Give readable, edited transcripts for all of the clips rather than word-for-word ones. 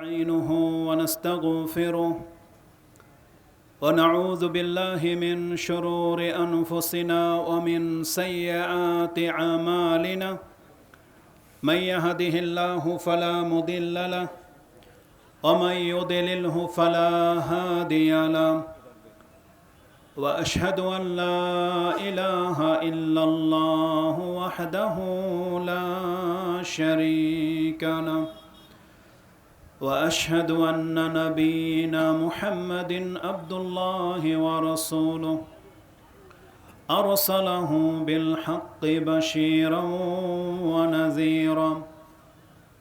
ونستعينه ونستغفره ونعوذ بالله من شرور أنفسنا ومن سيئات أعمالنا من يهده الله فلا مضل له ومن يضلله فلا هادي له وأشهد أن لا إله إلا الله وحده لا شريك له وأشهد أن نبينا محمد عبد الله ورسوله أرسله بالحق بشيرا ونذيرا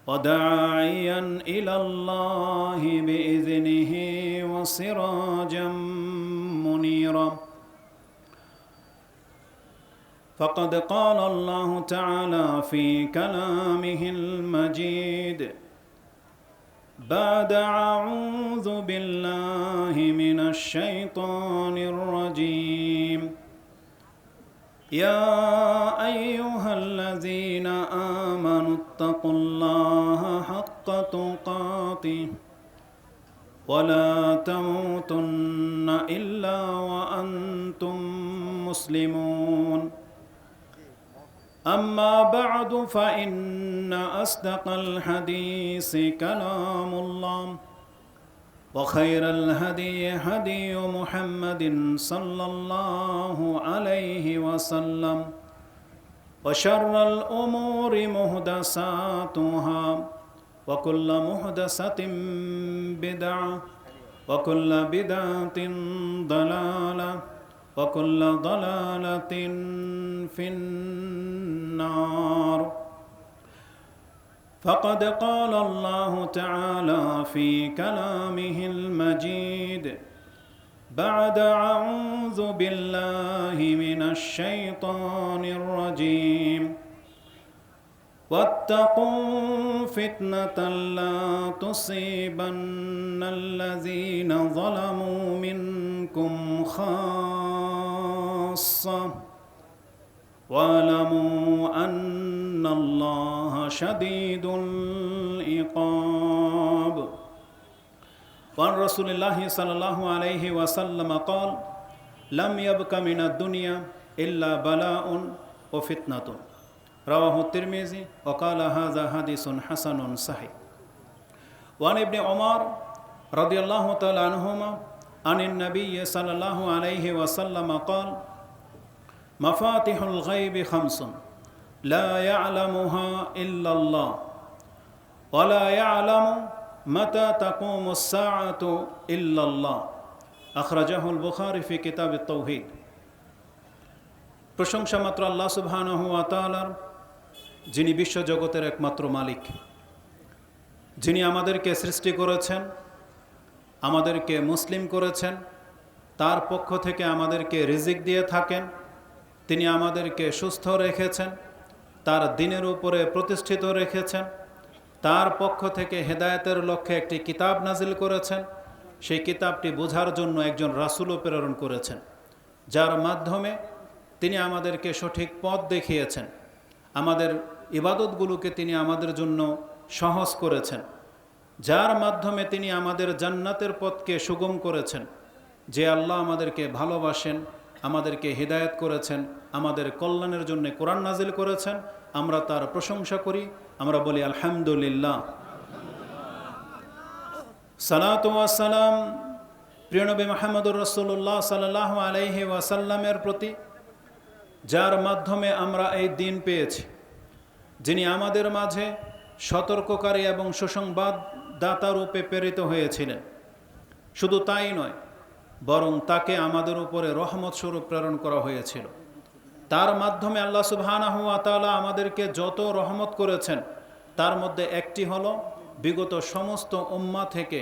وداعيا إلى الله بإذنه وسراجا منيرا فقد قال الله تعالى في كلامه المجيد بعد أعوذ بالله من الشيطان الرجيم يا أيها الذين آمنوا اتقوا الله حق تقاته ولا تموتن إلا وأنتم مسلمون أما بعد فإن أصدق الحديث كلام الله وخير الهدي هدي محمد صلى الله عليه وسلم وشر الأمور محدثاتها وكل محدثة بدعة وكل بدعة ضلالة وكل ضلالة في النار فقد قال الله تعالى في كلامه المجيد بعد أعوذ بالله من الشيطان الرجيم واتقوا فتنة لا تصيبن الذين ظلموا منكم خاصة واعلموا أن الله شديد العقاب وعن رسول الله صلى الله عليه وسلم قال لم يبق من الدنيا إلا بلاء وفتنة رواه الترمذي وقال هذا حديث حسن صحيح وعن ابن عمر رضي الله تعالى عنهما عن النبي صلى الله عليه وسلم قال مفاتيح الغيب خمس لا يعلمها إلا الله ولا يعلم متى تقوم الساعة إلا الله أخرجه البخاري في كتاب التوحيد প্রশংসা মাত্র আল্লাহ সুবহানাহু ওয়া তাআলার, যিনি বিশ্বজগতের একমাত্র মালিক, যিনি আমাদেরকে সৃষ্টি করেছেন, আমাদেরকে মুসলিম করেছেন, তার পক্ষ থেকে আমাদেরকে রিজিক দিয়ে থাকেন, তিনি আমাদেরকে সুস্থ রেখেছেন, তার দ্বীনের উপরে প্রতিষ্ঠিত রেখেছেন, তার পক্ষ থেকে হেদায়েতের লক্ষ্যে একটি কিতাব নাজিল করেছেন, সেই কিতাবটি বোঝার জন্য একজন রাসূলও প্রেরণ করেছেন, যার মাধ্যমে তিনি আমাদেরকে সঠিক পথ দেখিয়েছেন, আমাদের ইবাদতগুলোকে তিনি আমাদের জন্য সহজ করেছেন, যার মাধ্যমে তিনি আমাদের জান্নাতের পথকে সুগম করেছেন। যে আল্লাহ আমাদেরকে ভালোবাসেন, আমাদেরকে হিদায়াত করেছেন, আমাদের কল্যাণের জন্য কোরআন নাজিল করেছেন, আমরা তার প্রশংসা করি, আমরা বলি আলহামদুলিল্লাহ। সালাতু ওয়াস সালাম প্রিয় নবী মুহাম্মদুর রাসূলুল্লাহ সাল্লাল্লাহু আলাইহি ওয়াসাল্লামের প্রতি, যার মাধ্যমে আমরা এই দিন পেয়েছি, যিনি আমাদের মাঝে সতর্ককারী এবং সুসংবাদদাতা রূপে প্রেরিত হয়েছিলেন। শুধু তাই নয়, বরং তাকে আমাদের উপরে রহমত স্বরূপ প্রেরণ করা হয়েছিল। তার মাধ্যমে আল্লাহ সুবহানাহু ওয়া তাআলা আমাদেরকে যত রহমত করেছেন, তার মধ্যে একটি হলো বিগত সমস্ত উম্মাহ থেকে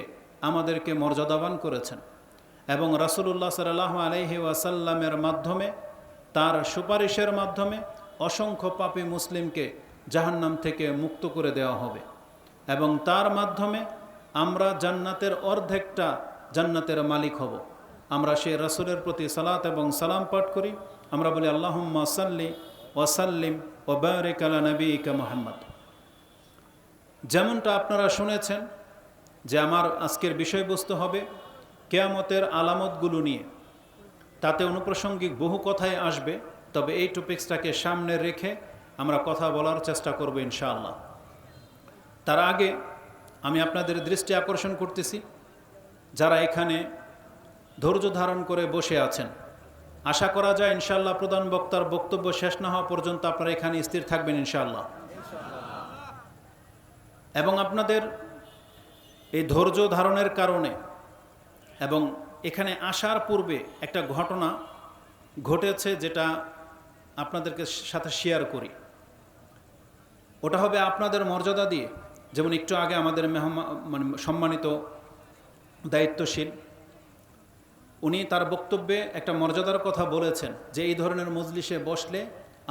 আমাদেরকে মর্যাদাবান করেছেন এবং রাসূলুল্লাহ সাল্লাল্লাহু আলাইহি ওয়াসাল্লামের মাধ্যমে, তার সুপারিশের মাধ্যমে অসংখ্য পাপী মুসলিমকে জাহান্নাম থেকে মুক্ত করে দেওয়া হবে এবং তার মাধ্যমে আমরা জান্নাতের অর্ধেকটা জান্নাতের মালিক হব। আমরা সেই রাসূলের প্রতি সালাত এবং সালাম পাঠ করি। আমরা বলি আল্লাহুম্মা সাল্লি ওয়া সাল্লিম ওয়া বারিক আলা নবিয়িকা মুহাম্মদ। যেমনটা আপনারা শুনেছেন যে আমার আজকের বিষয়বস্তু হবে কিয়ামতের আলামতগুলো নিয়ে। তাতে অনুপ্রাসঙ্গিক বহু কথাই আসবে, তবে এই টপিক্সটাকে সামনে রেখে আমরা কথা বলার চেষ্টা করব ইনশাআল্লাহ। তার আগে আমি আপনাদের দৃষ্টি আকর্ষণ করতেছি, যারা এখানে ধৈর্য ধারণ করে বসে আছেন, আশা করা যায় ইনশাআল্লাহ প্রধান বক্তার বক্তব্য শেষ না হওয়া পর্যন্ত আপনারা এখানে স্থির থাকবেন ইনশাআল্লাহ। এবং আপনাদের এই ধৈর্য ধারণের কারণে এবং এখানে আসার পূর্বে একটা ঘটনা ঘটেছে, যেটা আপনাদেরকে সাথে শেয়ার করি। ওটা হবে আপনাদের মর্যাদা দিয়ে। যেমন একটু আগে আমাদের মানে সম্মানিত দায়িত্বশীল উনি তার বক্তব্যে একটা মর্যাদার কথা বলেছেন, যে এই ধরনের মজলিসে বসলে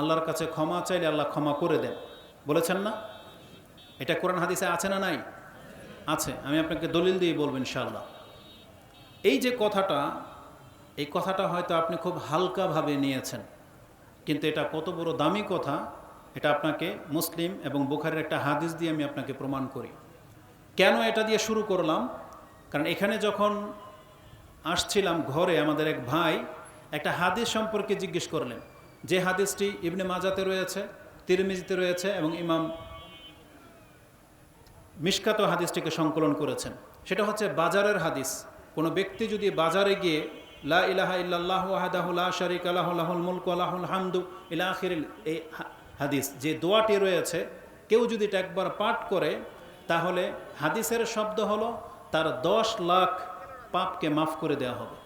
আল্লাহর কাছে ক্ষমা চাইলে আল্লাহ ক্ষমা করে দেন, বলেছেন না? এটা কোরআন হাদিসে আছে না? নাই? আছে। আমি আপনাকে দলিল দিয়ে বলবো ইনশাআল্লাহ। এই যে কথাটা, এই কথাটা হয়তো আপনি খুব হালকাভাবে নিয়েছেন, কিন্তু এটা কত বড় দামি কথা এটা আপনাকে মুসলিম এবং বুখারীর একটা হাদিস দিয়ে আমি আপনাকে প্রমাণ করি। কেন এটা দিয়ে শুরু করলাম? কারণ এখানে যখন আসছিলাম ঘরে, আমাদের এক ভাই একটা হাদিস সম্পর্কে জিজ্ঞেস করলেন, যে হাদিসটি ইবনে মাজাতে রয়েছে, তিরমিজিতে রয়েছে এবং ইমাম মিশকাত হাদিসটিকে সংকলন করেছেন। সেটা হচ্ছে বাজারের হাদিস। কোনো ব্যক্তি যদি বাজারে গিয়ে লা ইলাহা ইল্লাল্লাহু ওয়াহদাহু লা শারীকা লাহু লাহুল মুলকু ওয়া লাহুল হামদু ইলা আখিরিল, এই হাদিস যে দোয়াটি রয়েছে, কেউ যদি এটা একবার পাঠ করে, তাহলে হাদিসের শব্দ হলো তার 10 লাখ পাপকে মাফ করে দেওয়া হবে,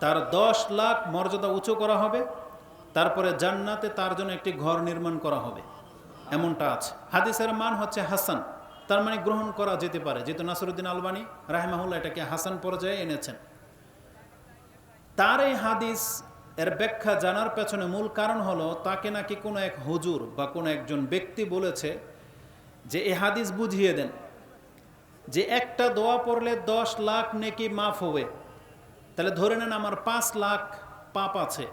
তার 10 লাখ মর্যাদা উঁচু করা হবে, তারপরে জান্নাতে তার জন্য একটি ঘর নির্মাণ করা হবে, এমনটা আছে। হাদিসের মান হচ্ছে হাসান, তার মানে গ্রহণ করা যেতে পারে, যেহেতু নাসিরউদ্দিন আলবানী রাহিমাহুল্লাহ এটাকে হাসান পর্যায়ে এনেছেন। তার এই হাদিস এর ব্যাখ্যা জানার পেছনে মূল কারণ হলো, তাকে নাকি কোনো এক হুজুর বা কোনো একজন ব্যক্তি বলেছে যে এই হাদিস বুঝিয়ে দেন যে একটা দোয়া পড়লে 10 লাখ নেকি মাফ হবে। তাহলে ধরে নেন আমার 5 লাখ পাপ আছে,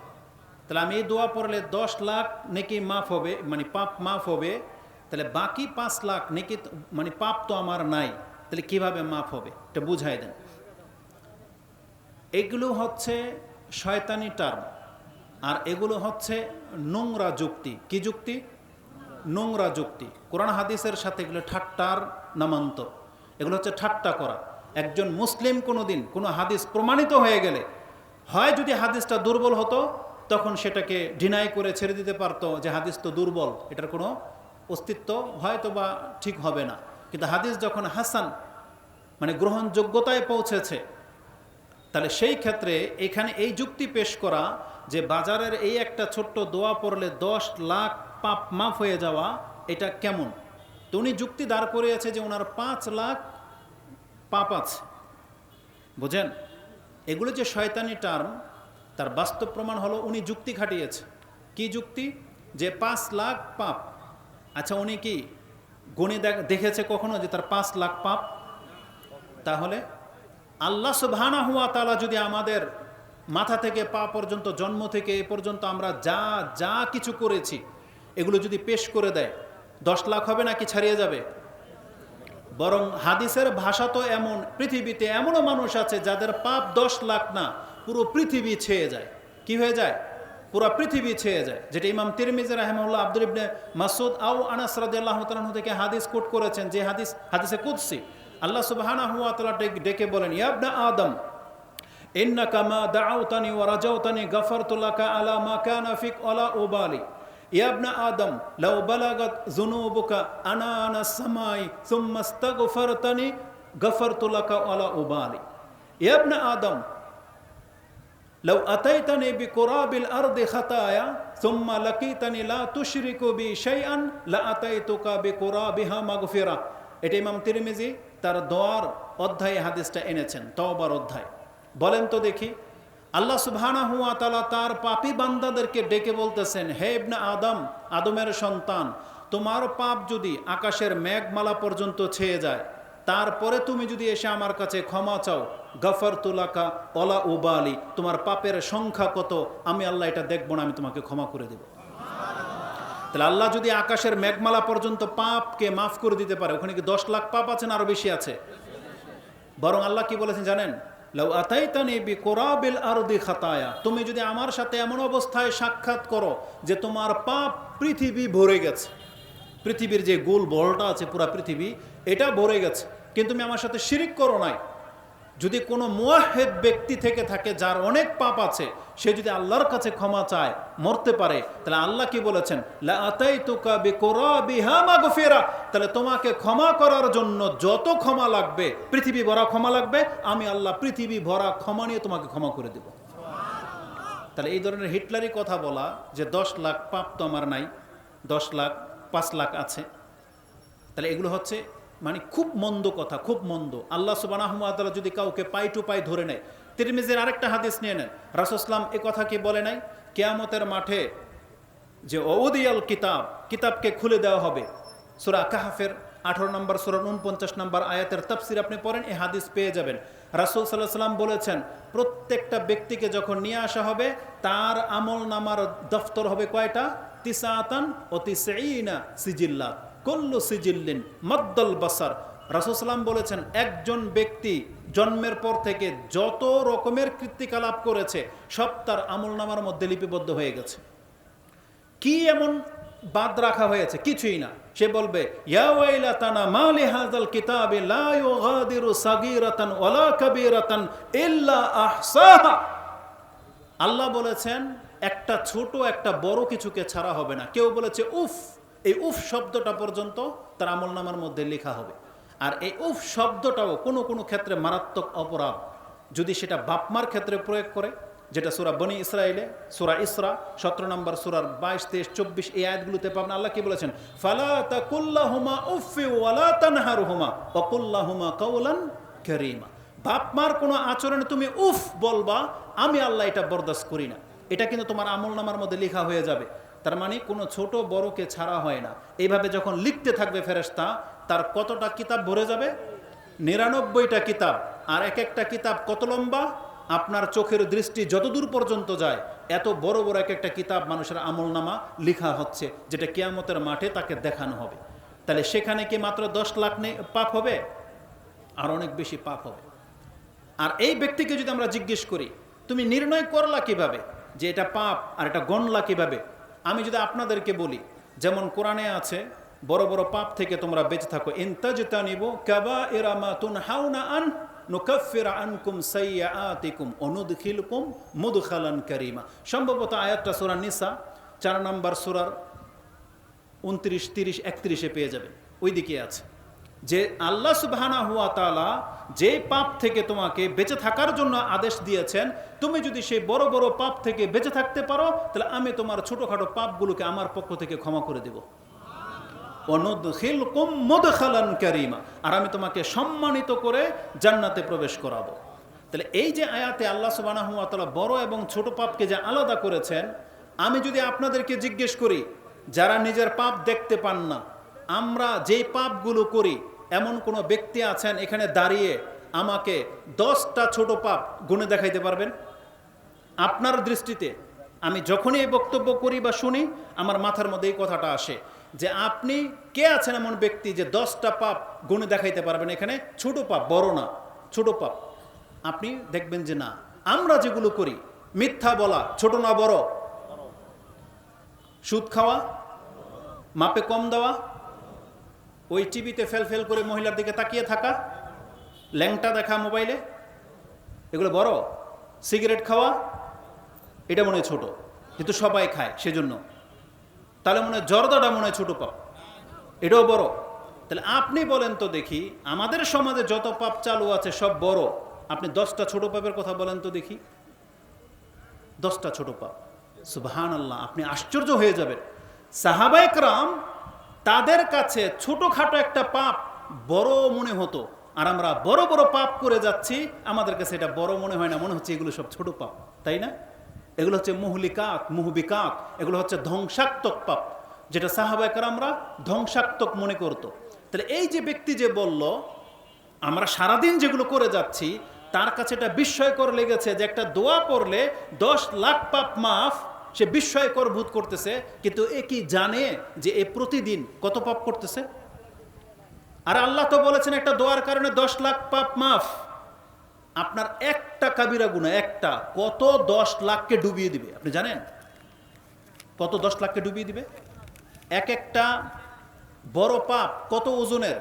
তাহলে আমি এই দোয়া পড়লে 10 লাখ নেকি মাফ হবে, মানে পাপ মাফ হবে। তাহলে বাকি 5 লাখ নেকি মানে পাপ তো আমার নাই, তাহলে কিভাবে মাফ হবে এটা বুঝাই দেন। এগুলো হচ্ছে শয়তানি টার্ম, আর এগুলো হচ্ছে নোংরা যুক্তি। কি যুক্তি? নোংরা যুক্তি। কোরআন হাদিসের সাথে এগুলো ঠাট্টার নামান্তর, এগুলো হচ্ছে ঠাট্টা করা। একজন মুসলিম কোনোদিন কোনো হাদিস প্রমাণিত হয়ে গেলে, হয় যদি হাদিসটা দুর্বল হতো তখন সেটাকে ডিনাই করে ছেড়ে দিতে পারতো যে হাদিস তো দুর্বল, এটার কোনো অস্তিত্ব হয়তো বা ঠিক হবে না। কিন্তু হাদিস যখন হাসান মানে গ্রহণযোগ্যতায় পৌঁছেছে, তাহলে সেই ক্ষেত্রে এখানে এই যুক্তি পেশ করা যে বাজারের এই একটা ছোট্ট দোয়া পড়লে 10 লাখ পাপ মাফ হয়ে যাওয়া, এটা কেমন? তো উনি যুক্তি দাঁড় করিয়েছে যে ওনার 5 লাখ পাপ আছে। বুঝেন, এগুলো যে শয়তানি টার্ম, তার বাস্তব প্রমাণ হলো উনি যুক্তি খাটিয়েছে। কি যুক্তি? যে 5 লাখ পাপ। আচ্ছা, উনি কি গণে দেখেছে কখনো যে তার 5 লাখ পাপ? তাহলে আল্লাহ সুবহানাহু ওয়া তাআলা যদি আমাদের মাথা থেকে পা পর্যন্ত, জন্ম থেকে এ পর্যন্ত আমরা যা যা কিছু করেছি, এগুলো যদি পেশ করে দেয়, 10 লাখ হবে নাকি ছাড়িয়ে যাবে? বরং হাদিসের ভাষা তো এমন, পৃথিবীতে এমনও মানুষ আছে যাদের পাপ 10 লাখ না, পুরো পৃথিবী ছেয়ে যায়। কি হয়ে যায়? পুরো পৃথিবী ছেয়ে যায়। যেটা ইমাম তিরমিজি রাহিমাহুল্লাহ আব্দুল ইবনে মাসউদ আও আনাস রাদিয়াল্লাহু তাআলা থেকে হাদিস কোট করেছেন, যে হাদিসে কুদসি আল্লাহ সুবহানাহু ওয়া তাআলা ডেকে বলেন, ইয়া ইবনা আদম ইন্নাকা মা দাআউতানি ওয়া রাজাউতানি গাফারতু লাকা আলা মা কানা ফিক ওয়ালা উবালি। ইয়া ইবনা আদম লাউ বালাগাত যুনুবুকা আনানা সামাই সুম্মা ইস্তাগফারতানি গাফারতু লাকা ওয়ালা উবালি। ইয়া ইবনা আদম লাউ আতাইতানি বিকুরাবিল আরদি খাতায়া সুম্মা লাকিতানি লা তুশরিকু বি শাইআন লা আতাইতুকা বিকুরাবিহা মাগফিরা। এটা ইমাম তিরমিজি তার দোয়ার অধ্যায়ে হাদিসটা এনেছেন, তওবার অধ্যায়। বলেন তো দেখি, আল্লাহ সুবহানাহু ওয়া তাআলা তার পাপী বান্দাদেরকে ডেকে বলতেছেন, হে ইবনে আদম, আদমের সন্তান, তোমার পাপ যদি আকাশের মেঘমালা পর্যন্ত ছেয়ে যায়, তারপরে তুমি যদি এসে আমার কাছে ক্ষমা চাও, গাফারতু লাকা ওয়ালা উবালি, তোমার পাপের সংখ্যা কত আমি আল্লাহ এটা দেখব না, আমি তোমাকে ক্ষমা করে দেব। তাহলে আল্লাহ যদি আকাশের মেঘমালা পর্যন্ত পাপকে মাফ করে দিতে পারে, ওখানে কি 10 লাখ পাপ আছে না আরো বেশি আছে? বরং আল্লাহ কি বলেছেন জানেন? লাউ আতাইতানি বিকুরাবিল আরদি খাতায়া, তুমি যদি আমার সাথে এমন অবস্থায় সাক্ষাৎ করো যে তোমার পাপ পৃথিবী ভরে গেছে, পৃথিবীর যে গোল বলটা আছে পুরা পৃথিবী এটা ভরে গেছে, কিন্তু তুমি আমার সাথে শিরিক করো নাই। যদি কোনো মুওয়াহহিদ ব্যক্তি থেকে থাকে যার অনেক পাপ আছে, সে যদি আল্লাহর কাছে ক্ষমা চায় মরতে পারে, তাহলে আল্লাহ কি বলেছেন? লা আতাইতুকা বিকুরাবিহা মাগফিরা, তাহলে তোমাকে ক্ষমা করার জন্য যত ক্ষমা লাগবে, পৃথিবী ভরা ক্ষমা লাগবে, আমি আল্লাহ পৃথিবী ভরা ক্ষমা নিয়ে তোমাকে ক্ষমা করে দেব। তাহলে এই ধরনের হিটলারি কথা বলা যে 10 লাখ পাপ তো আমার নাই, 10 লাখ 5 লাখ আছে, তাহলে এগুলো হচ্ছে মানে খুব মন্দ কথা, খুব মন্দ। আল্লাহ সুবহানাহু ওয়া তাআলা যদি কাউকে পাই টু পাই ধরে নেয়, তিরমিজির আরেকটা হাদিস নিয়ে নেন, রাসূল সাল্লাল্লাহু আলাইহি ওয়াসাল্লাম এই কথা কি বলে নাই? কিয়ামতের মাঠে যে ওদিয়াল কিতাব, কিতাবকে খুলে দেওয়া হবে। সূরা কাহফের 18 নম্বর সূরার 49 নম্বর আয়াতের তাফসীর আপনি পড়েন, এই হাদিস পেয়ে যাবেন। রাসূল সাল্লাল্লাহু আলাইহি ওয়াসাল্লাম বলেছেন, প্রত্যেকটা ব্যক্তিকে যখন নিয়ে আসা হবে, তার আমল নামার দফতর হবে কয়টা? 9 ও 90 সিজিল্লাত, কুল্লু সিজিল্লিন মাদ্দাল বাসার। রাসূল সাল্লাম বলেছেন, একজন ব্যক্তি জন্মের পর থেকে যত রকমের কৃত্তিকালাপ করেছে সব তার আমল নামার মধ্যে লিপিবদ্ধ হয়ে গেছে। কি এমন বাদ রাখা হয়েছে? কিছুই না। সে বলবে, ইয়া ওয়াইলাতানা মা লিহাযাল কিতাবি লা ইউগাদিরু সাগীরাতান ওয়ালা কাবীরাতান ইল্লা আহসাহা। আল্লাহ বলেছেন, একটা ছোট একটা বড় কিছুকে ছাড়া হবে না। কেউ বলেছে উফ, এই উফ শব্দটা পর্যন্ত তার আমলনামার মধ্যে লেখা হবে। আর এই উফ শব্দটাও কোনো কোনো ক্ষেত্রে মারাত্মক অপরাধ যদি সেটা বাপমার ক্ষেত্রে প্রয়োগ করে, যেটা সূরা বনি ইসরাইলে সূরা ইসরা 17 নম্বর সূরার 22, 23, 24 এই আয়াতগুলোতে পাবেন। আল্লাহ কি বলেছেন? ফালা তাকুল্লাহুমা উফি ওয়ালা তানহারহুমা ওয়া কুল্লাহুমা কাওলান কারীমা। বাপমার কোনো আচরণে তুমি উফ বলবা, আমি আল্লাহ এটা বরদাস্ত করি না, এটা কিন্তু তোমার আমলনামার মধ্যে লেখা হয়ে যাবে। তার মানে কোনো ছোট বড়কে ছাড়া হয় না। এইভাবে যখন লিখতে থাকবে ফেরেশতা, তার কতটা কিতাব ভরে যাবে? 99টা কিতাব। আর এক একটা কিতাব কত লম্বা? আপনার চোখের দৃষ্টি যতদূর পর্যন্ত যায় এত বড় বড় এক একটা কিতাব মানুষের আমলনামা লেখা হচ্ছে, যেটা কিয়ামতের মাঠে তাকে দেখানো হবে। তাহলে সেখানে কি মাত্র 10 লাখ পাপ হবে? আর অনেক বেশি পাপ হবে। আর এই ব্যক্তিকে যদি আমরা জিজ্ঞেস করি, তুমি নির্ণয় করলা কিভাবে যে এটা পাপ আর এটা গণলা কিভাবে? আমি যদি আপনাদেরকে বলি, যেমন কোরআনে আছে, বড় বড় পাপ থেকে তোমরা বেঁচে থাকো, ইনতাজতানিবু কাবাইরা মা তুনহাউনা আন নুকাফির আনকুম সাইয়্যাতিকুম ওয়া নুদখিলকুম মুদখালান কারীমা। সম্ভবত আয়াতটা সূরা নিসা 4 নম্বর সূরার 29, 30, 31 পেয়ে যাবেন, ওইদিকে আছে যে আল্লাহ সুবহানাহু ওয়া তাআলা যে পাপ থেকে তোমাকে বেঁচে থাকার জন্য আদেশ দিয়েছেন, তুমি যদি সেই বড় বড় পাপ থেকে বেঁচে থাকতে পারো, তাহলে আমি তোমার ছোটখাটো পাপগুলোকে আমার পক্ষ থেকে ক্ষমা করে দেব। ওয়ানুদখিলকুম মুদখালান কারীমা, আর আমি তোমাকে সম্মানিত করে জান্নাতে প্রবেশ করাবো। তাহলে এই যে আয়াতে আল্লাহ সুবহানাহু ওয়া তাআলা বড় এবং ছোট পাপকে যে আলাদা করেছেন, আমি যদি আপনাদেরকে জিজ্ঞেস করি, যারা নিজের পাপ দেখতে পান না, আমরা যেই পাপগুলো করি, এমন কোনো ব্যক্তি আছেন এখানে দাঁড়িয়ে আমাকে 10টা ছোট পাপ গুণে দেখাইতে পারবেন? আপনার দৃষ্টিতে আমি যখনই এই বক্তব্য করি বা শুনি, আমার মাথার মধ্যে এই কথাটা আসে যে আপনি কে আছেন এমন ব্যক্তি যে 10টা পাপ গুণে দেখাইতে পারবেন এখানে? ছোট পাপ, বড় না, ছোট পাপ। আপনি দেখবেন যে না, আমরা যেগুলো করি, মিথ্যা বলা ছোট না বড়? সুদ খাওয়া, মাপে কম দেওয়া, ওই টিভিতে ফেল করে মহিলার দিকে তাকিয়ে থাকা, ল্যাংটা দেখা মোবাইলে, এগুলো বড়? সিগারেট খাওয়া, এটা মনে হয় ছোট, কিন্তু সবাই খায় সেজন্য। তাহলে মনে হয় জর্দাটা মনে হয় ছোট পাপ, এটাও বড়? তাহলে আপনি বলেন তো দেখি, আমাদের সমাজে যত পাপ চালু আছে সব বড়, আপনি 10টা ছোট পাপের কথা বলেন তো দেখি। 10টা ছোট পাপ, সুবহানাল্লাহ, আপনি আশ্চর্য হয়ে যাবেন। সাহাবায়ে কেরাম তাদের কাছে ছোটখাটো একটা পাপ বড় মনে হতো, আর আমরা বড় বড় পাপ করে যাচ্ছি, আমাদের কাছে এটা বড় মনে হয় না, মনে হচ্ছে এগুলো সব ছোট পাপ, তাই না? এগুলো হচ্ছে মুহলিকাত, মুহবিকাত, এগুলো হচ্ছে ধ্বংসাত্মক পাপ, যেটা সাহাবায়ে কেরামরা ধ্বংসাত্মক মনে করত। তাহলে এই যে ব্যক্তি যে বলল আমরা সারাদিন যেগুলো করে যাচ্ছি, তার কাছে এটা বিস্ময়কর লেগেছে যে একটা দোয়া করলে 10 লাখ পাপ মাফ, সে বিস্ময়কর বোধ করতেছে, কিন্তু এ কি জানে যে এ প্রতিদিন কত পাপ করতেছে? আর আল্লাহ তো বলেছেন একটা দোয়ার কারণে 10 লাখ পাপ মাফ। আপনার একটা কাবিরা গুনাহ একটা কত 10 লাখকে ডুবিয়ে দিবে, আপনি জানেন কত 10 লাখকে ডুবিয়ে দিবে? এক একটা বড় পাপ কত ওজনের?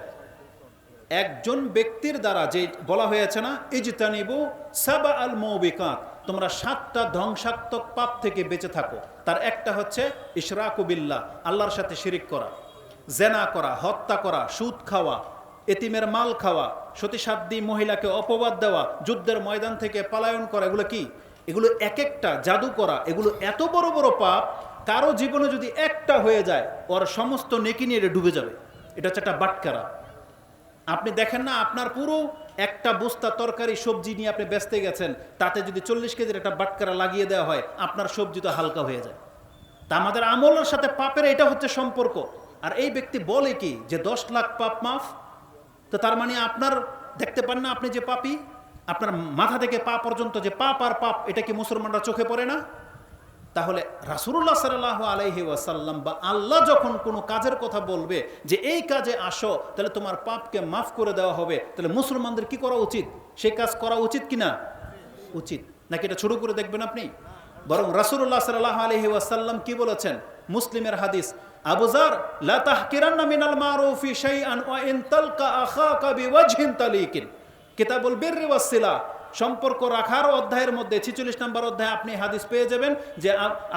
একজন ব্যক্তির দ্বারা যে বলা হয়েছে না, ইজতানিবু সাবা আল মুবিকাত, তোমরা 7টা ধ্বংসাত্মক পাপ থেকে বেঁচে থাকো। তার একটা হচ্ছে ইশরাকু বিল্লাহ, আল্লাহর সাথে শিরিক করা, জেনা করা, হত্যা করা, সুদ খাওয়া, এতিমের মাল খাওয়া, সতীসাধ্যী মহিলাকে অপবাদ দেওয়া, যুদ্ধের ময়দান থেকে পলায়ন করা। এগুলো কি? এগুলো এক একটা, জাদু করা, এগুলো এত বড় বড় পাপ, কারো জীবনে যদি একটা হয়ে যায় ওর সমস্ত নেকি নিয়ে ডুবে যাবে। এটা হচ্ছে একটা বাটকারা। আপনি দেখেন না, আপনার পুরো একটা বস্তা তরকারি সবজি নিয়ে আপনি বেচতে গেছেন, তাতে যদি 40 কেজির একটা বাটকারা লাগিয়ে দেওয়া হয়, আপনার সবজি তো হালকা হয়ে যায়। তা আমাদের আমলের সাথে পাপের এটা হচ্ছে সম্পর্ক। আর এই ব্যক্তি বলে কি যে 10 লাখ পাপ মাফ, তো তার মানে আপনার দেখতে পান না আপনি যে পাপী? আপনার মাথা থেকে পা পর্যন্ত যে পাপ আর পাপ, এটা কি মুসলমানরা চোখে পড়ে না? তাহলে রাসূলুল্লাহ সাল্লাল্লাহু আলাইহি ওয়াসাল্লাম বা আল্লাহ যখন কোনো কাজের কথা বলবে যে এই কাজে আসো, তাহলে তোমার পাপকে মাফ করে দেওয়া হবে, তাহলে মুসলমানদের কি করা উচিত? সেই কাজ করা উচিত কিনা? উচিত। নাকি এটা ছোট করে দেখবেন আপনি? বরং রাসূলুল্লাহ সাল্লাল্লাহু আলাইহি ওয়াসাল্লাম কি বলেছেন? মুসলিমের হাদিস, আবু যার লা তাহকিরান্না মিনাল মারুফি শাইআন ওয়া ইন তালকা আখাকা বিওয়াজহিন তালিকিন, কিতাবুল বিররি ওয়াস সিলা, সম্পর্ক রাখার অধ্যায়ের মধ্যে 46 নম্বর অধ্যায়ে আপনি হাদিস পেয়ে যাবেন যে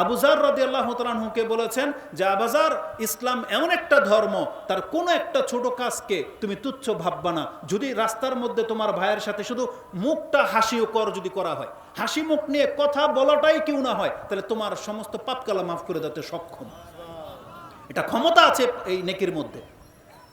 আবু যার রাদিয়াল্লাহু তাআলা আনহুকে বলেছেন যে আবু যার, ইসলাম এমন একটা ধর্ম, তার কোনো একটা ছোট কাজকে তুমি তুচ্ছ ভাববা না। যদি রাস্তার মধ্যে তোমার ভাইয়ের সাথে শুধু মুখটা হাসিও যদি করা হয়, হাসি মুখ নিয়ে কথা বলাটাই কেউ না হয়, তাহলে তোমার সমস্ত পাপকালা মাফ করে দিতে সক্ষম। এটা ক্ষমতা আছে এই নেকির মধ্যে।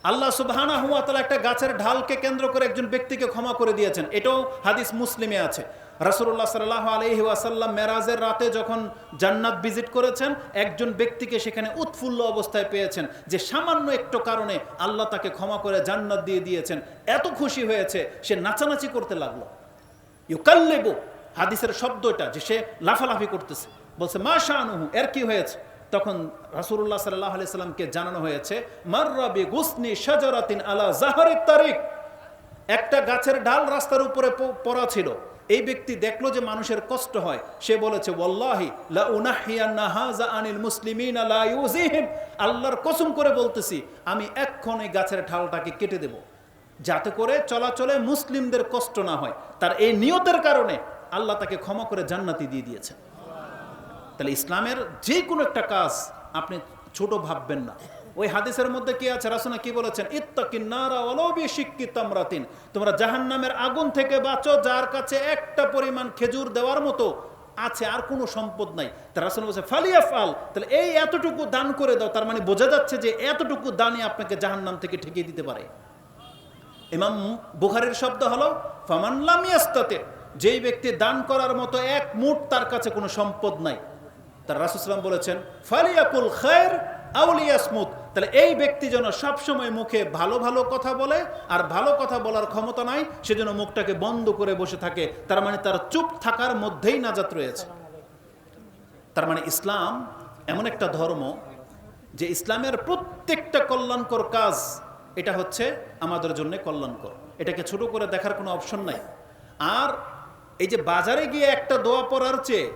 আল্লাহ সুবহানাহু ওয়া তাআলা একটা গাছের ঢালকে কেন্দ্র করে একজন ব্যক্তিকে ক্ষমা করে দিয়েছেন, এটাও হাদিস মুসলিমে আছে। রাসূলুল্লাহ সাল্লাল্লাহু আলাইহি ওয়াসাল্লাম মেরাজের রাতে যখন জান্নাত ভিজিট করেছেন, একজন ব্যক্তিকে সেখানে উৎফুল্ল অবস্থায় পেয়েছেন যে সামান্য একটু কারণে আল্লাহ তাকে ক্ষমা করে জান্নাত দিয়ে দিয়েছেন। এত খুশি হয়েছে সে নাচানাচি করতে লাগলো। ইউকাল্লিবু, হাদিসের শব্দ এটা, যে সে লাফালাফি করতেছে, বলছে মা শানুহু, এর কি হয়েছে? তখন রাসূলুল্লাহ সাল্লাল্লাহু আলাইহি সাল্লামকে জানানো হয়েছে মাররা বিগুসনি শাজারাতিন আলা যাহরিত তারিক, একটা গাছের ডাল রাস্তার উপরে পড়া ছিল। এই ব্যক্তি দেখলো যে মানুষের কষ্ট হয়, সে বলেছে ওয়াল্লাহি লা উনাহিয়ান্না হাযা আনিল মুসলিমিনা লা ইউযিহিম, আল্লাহর কসম করে বলতেছি আমি এক্ষণ এই গাছের ঢালটাকে কেটে দেব, যাতে করে চলাচলে মুসলিমদের কষ্ট না হয়। তার এই নিয়তের কারণে আল্লাহ তাকে ক্ষমা করে জান্নাতি দিয়ে দিয়েছেন। তাহলে ইসলামের যে কোনো একটা কাজ আপনি ছোট ভাববেন না। ওই হাদিসের মধ্যে কি আছে? রাসূল কি বলেছেন? ইত্তাকিন নারা ওয়ালাউ বিশিক্কি তামরাতিন, তোমরা জাহান্নামের আগুন থেকে বাঁচো যার কাছে একটা পরিমাণ খেজুর দেওয়ার মতো আছে, আর কোনো সম্পদ নাই। তা রাসূল বলেছে ফালিয়াফআল, তাহলে এই এতটুকু দান করে দাও। তার মানে বোঝা যাচ্ছে যে এতটুকু দানই আপনাকে জাহান্নাম থেকে ঠেকিয়ে দিতে পারে। ইমাম বুখারীর শব্দ হলো ফামান লাম ইয়াস্তাতি, যেই ব্যক্তি দান করার মতো এক মুঠ তার কাছে কোনো সম্পদ নাই, তার রাসূল সাল্লাল্লাহু আলাইহি ওয়াসাল্লাম বলেছেন ফালিয়াকুল খায়র আও লিয়াসমুত, তাহলে এই ব্যক্তি যেন সবসময় মুখে ভালো ভালো কথা বলে, আর ভালো কথা বলার ক্ষমতা নাই সেজন্য মুখটাকে বন্ধ করে বসে থাকে। তার মানে তার চুপ থাকার মধ্যেই নাজাত রয়েছে। তার মানে ইসলাম এমন একটা ধর্ম যে ইসলামের প্রত্যেকটা কল্যাণকর কাজ এটা হচ্ছে আমাদের জন্য কল্যাণকর, এটাকে ছোট করে দেখার কোনো অপশন নাই। আর এই যে বাজারে গিয়ে একটা দোয়া পড়ার চেয়ে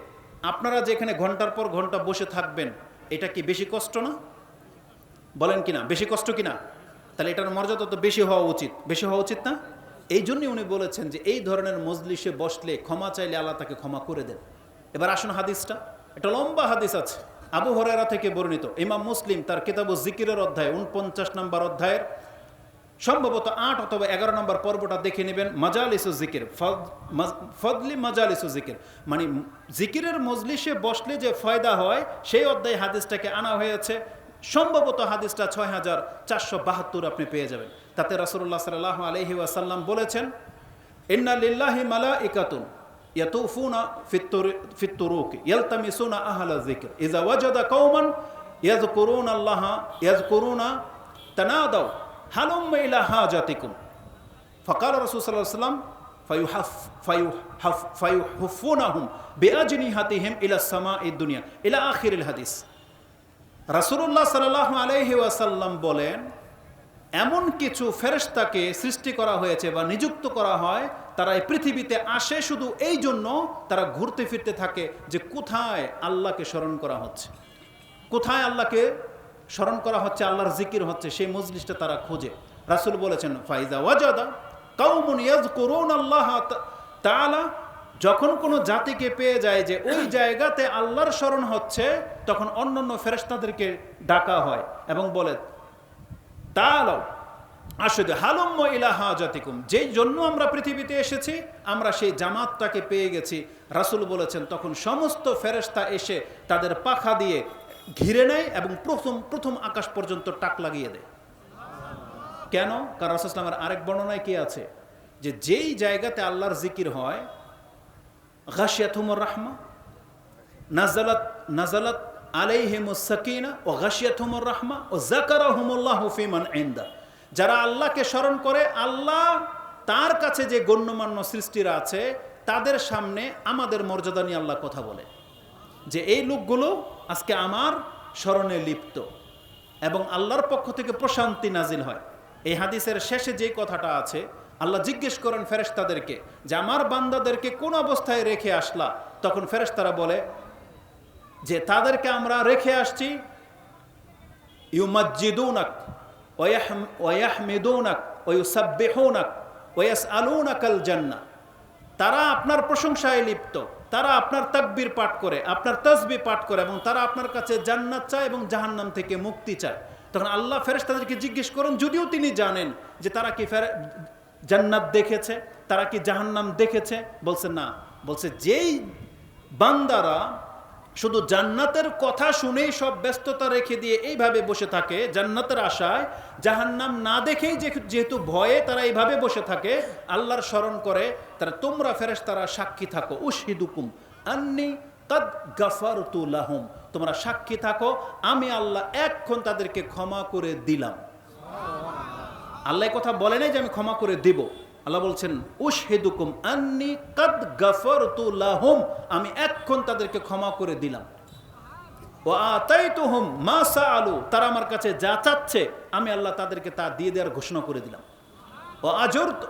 আপনারা যেখানে ঘন্টার পর ঘন্টা বসে থাকবেন, এটা কি বেশি কষ্ট না? বলেন কিনা, বেশি কষ্ট কিনা? তাহলে এটার মর্যাদা তো বেশি হওয়া উচিত, বেশি হওয়া উচিত না? এই জন্যই উনি বলেছেন যে এই ধরনের মজলিসে বসলে ক্ষমা চাইলে আল্লাহ তাকে ক্ষমা করে দেন। এবার আসুন হাদিসটা, এটা লম্বা হাদিস আছে, আবু হুরায়রা থেকে বর্ণিত। ইমাম মুসলিম তার কিতাবুজ জিকিরের অধ্যায় 49 নম্বর অধ্যায়ের সম্ভবত 8 অথবা 11 নম্বর পর্বটা দেখে নেবেন। মাজালিসুজ জিকির, ফদলি মাজালিসুজ জিকির, মানে জিকিরের মজলিসে বসলে যে ফায়দা হয় সেই অধ্যায় হাদিসটাকে আনা হয়েছে। সম্ভবত হাদিসটা 6472 আপনি পেয়ে যাবেন। তাতে রাসূলুল্লাহ সাল্লাল্লাহু আলাইহি ওয়াসাল্লাম বলেছেন ইন্না লিল্লাহি মালাইকাতুন ইয়াতুফুনা ফিত তুরুকি ইয়ালতামিসুনা আহলা যিকর ইযা ওয়াজাদা কওমান ইয়াযকুরুনা আল্লাহ ইয়াযকুরুনা তানাদাউ হালুম্মা ইলা হাজাতিকুম ফাকাল রাসূল সাল্লাল্লাহু আলাইহি ওয়াসাল্লাম ফায়ুহুফুনাহুম বিআজনিহাতিহিম ইলা সামাঈদ দুনিয়া ইলা আখিরিল হাদিস। রাসূলুল্লাহ সাল্লাল্লাহু আলাইহি ওয়াসাল্লাম বলেন, এমন কিছু ফেরেশতাকে সৃষ্টি করা হয়েছে বা নিযুক্ত করা হয়, তারা এই পৃথিবীতে আসে শুধু এই জন্য তারা ঘুরতে ফিরতে থাকে যে কোথায় আল্লাহকে স্মরণ করা হচ্ছে, কোথায় আল্লাহকে স্মরণ করা হচ্ছে, আল্লাহর জিকির হচ্ছে, সেই মজলিসটা তারা খোঁজে। রাসূল বলেছেন, ফাইজা ওয়াজাদা কাউমুন ইয়াযকুরুনাল্লাহ তাআলা, যখন কোনো জাতিকে পেয়ে যায় যে ওই জায়গাতে আল্লাহর স্মরণ হচ্ছে, তখন অন্যান্য ফেরেশতাদেরকে ডাকা হয় এবং বলে, তাআলাও আসুদু হালুম্ম ইলা হাজাতিকুম, যেই জন্য আমরা পৃথিবীতে এসেছি আমরা সেই জামাতটাকে পেয়ে গেছি। রাসূল বলেছেন, তখন সমস্ত ফেরেশতা এসে তাদের পাখা দিয়ে ঘিরে নেয় এবং প্রথম আকাশ পর্যন্ত টাক লাগিয়ে দেয়। কেন? কারণ রাসূল সাল্লাল্লাহু আলাইহি ওয়াসাল্লামের আরেক বর্ণনায় কি আছে যে যেই জায়গাতে আল্লাহর জিকির হয়, গাশিয়াতুহুমুর রাহমা, নাজালাত আলাইহিমুস সাকিনা ওয়া গাশিয়াতুহুমুর রাহমা ওয়া যাকারাহুমুল্লাহু ফিমান ইনদা, যারা আল্লাহকে স্মরণ করে, আল্লাহ তার কাছে যে গণ্যমান্য সৃষ্টিরা আছে তাদের সামনে আমাদের মর্যাদা নিয়ে আল্লাহ কথা বলে যে এই লোকগুলো আজকে আমার স্মরণে লিপ্ত, এবং আল্লাহর পক্ষ থেকে প্রশান্তি নাজিল হয়। এই হাদিসের শেষে যে কথাটা আছে, আল্লাহ জিজ্ঞেস করেন ফেরেশতাদেরকে যে আমার বান্দাদেরকে কোন অবস্থায় রেখে আসলা? তখন ফেরেশতারা বলে যে তাদেরকে আমরা রেখে আসছি ইউমাজ্জিদুনাক ওয়া ইয়াহমিদুনাক ওয়া ইউসাব্বিহুনাক ওয়া ইয়াসআলুনাকাল জান্নাহ, তারা আপনার প্রশংসায় লিপ্ত, তারা আপনার তাকবীর পাঠ করে, আপনার তাসবিহ পাঠ করে, এবং তারা আপনার কাছে জান্নাত চায় এবং জাহান্নাম থেকে মুক্তি চায়। তখন আল্লাহ ফেরেশতাদেরকে জিজ্ঞেস করেন, যদিও তিনি জানেন যে তারা কি জান্নাত দেখেছে, তারা কি জাহান্নাম দেখেছে, বলছে না। বলছে যেই বান্দারা শুধু জান্নাতের কথা শুনেই সব ব্যস্ততা রেখে দিয়ে এইভাবে বসে থাকে জান্নাতের আশায়, জাহান্নাম না দেখেই যেহেতু ভয়ে তারা এইভাবে বসে থাকে, আল্লাহর স্মরণ করে, তারা তোমরা ফেরেশতারা সাক্ষী থাকো, উশহিদুকুম আন্নী কাদ গাফারতু লাহুম, তোমরা সাক্ষী থাকো আমি আল্লাহ এক্ষণ তাদেরকে ক্ষমা করে দিলাম। আল্লাহ কথা বলে নাই যে আমি ক্ষমা করে দেব, আল্লাহ বলছেন উশহিদুকুম আন্নী কাদ গাফারতু লাহুম, আমি এক্ষণ তাদেরকে ক্ষমা করে দিলাম। ওয়া আতাইতুহুম মা সাআলু, তারা আমার কাছে যা চাচ্ছে আমি আল্লাহ তাদেরকে তা দিয়ে দেওয়ার ঘোষণা করে দিলাম।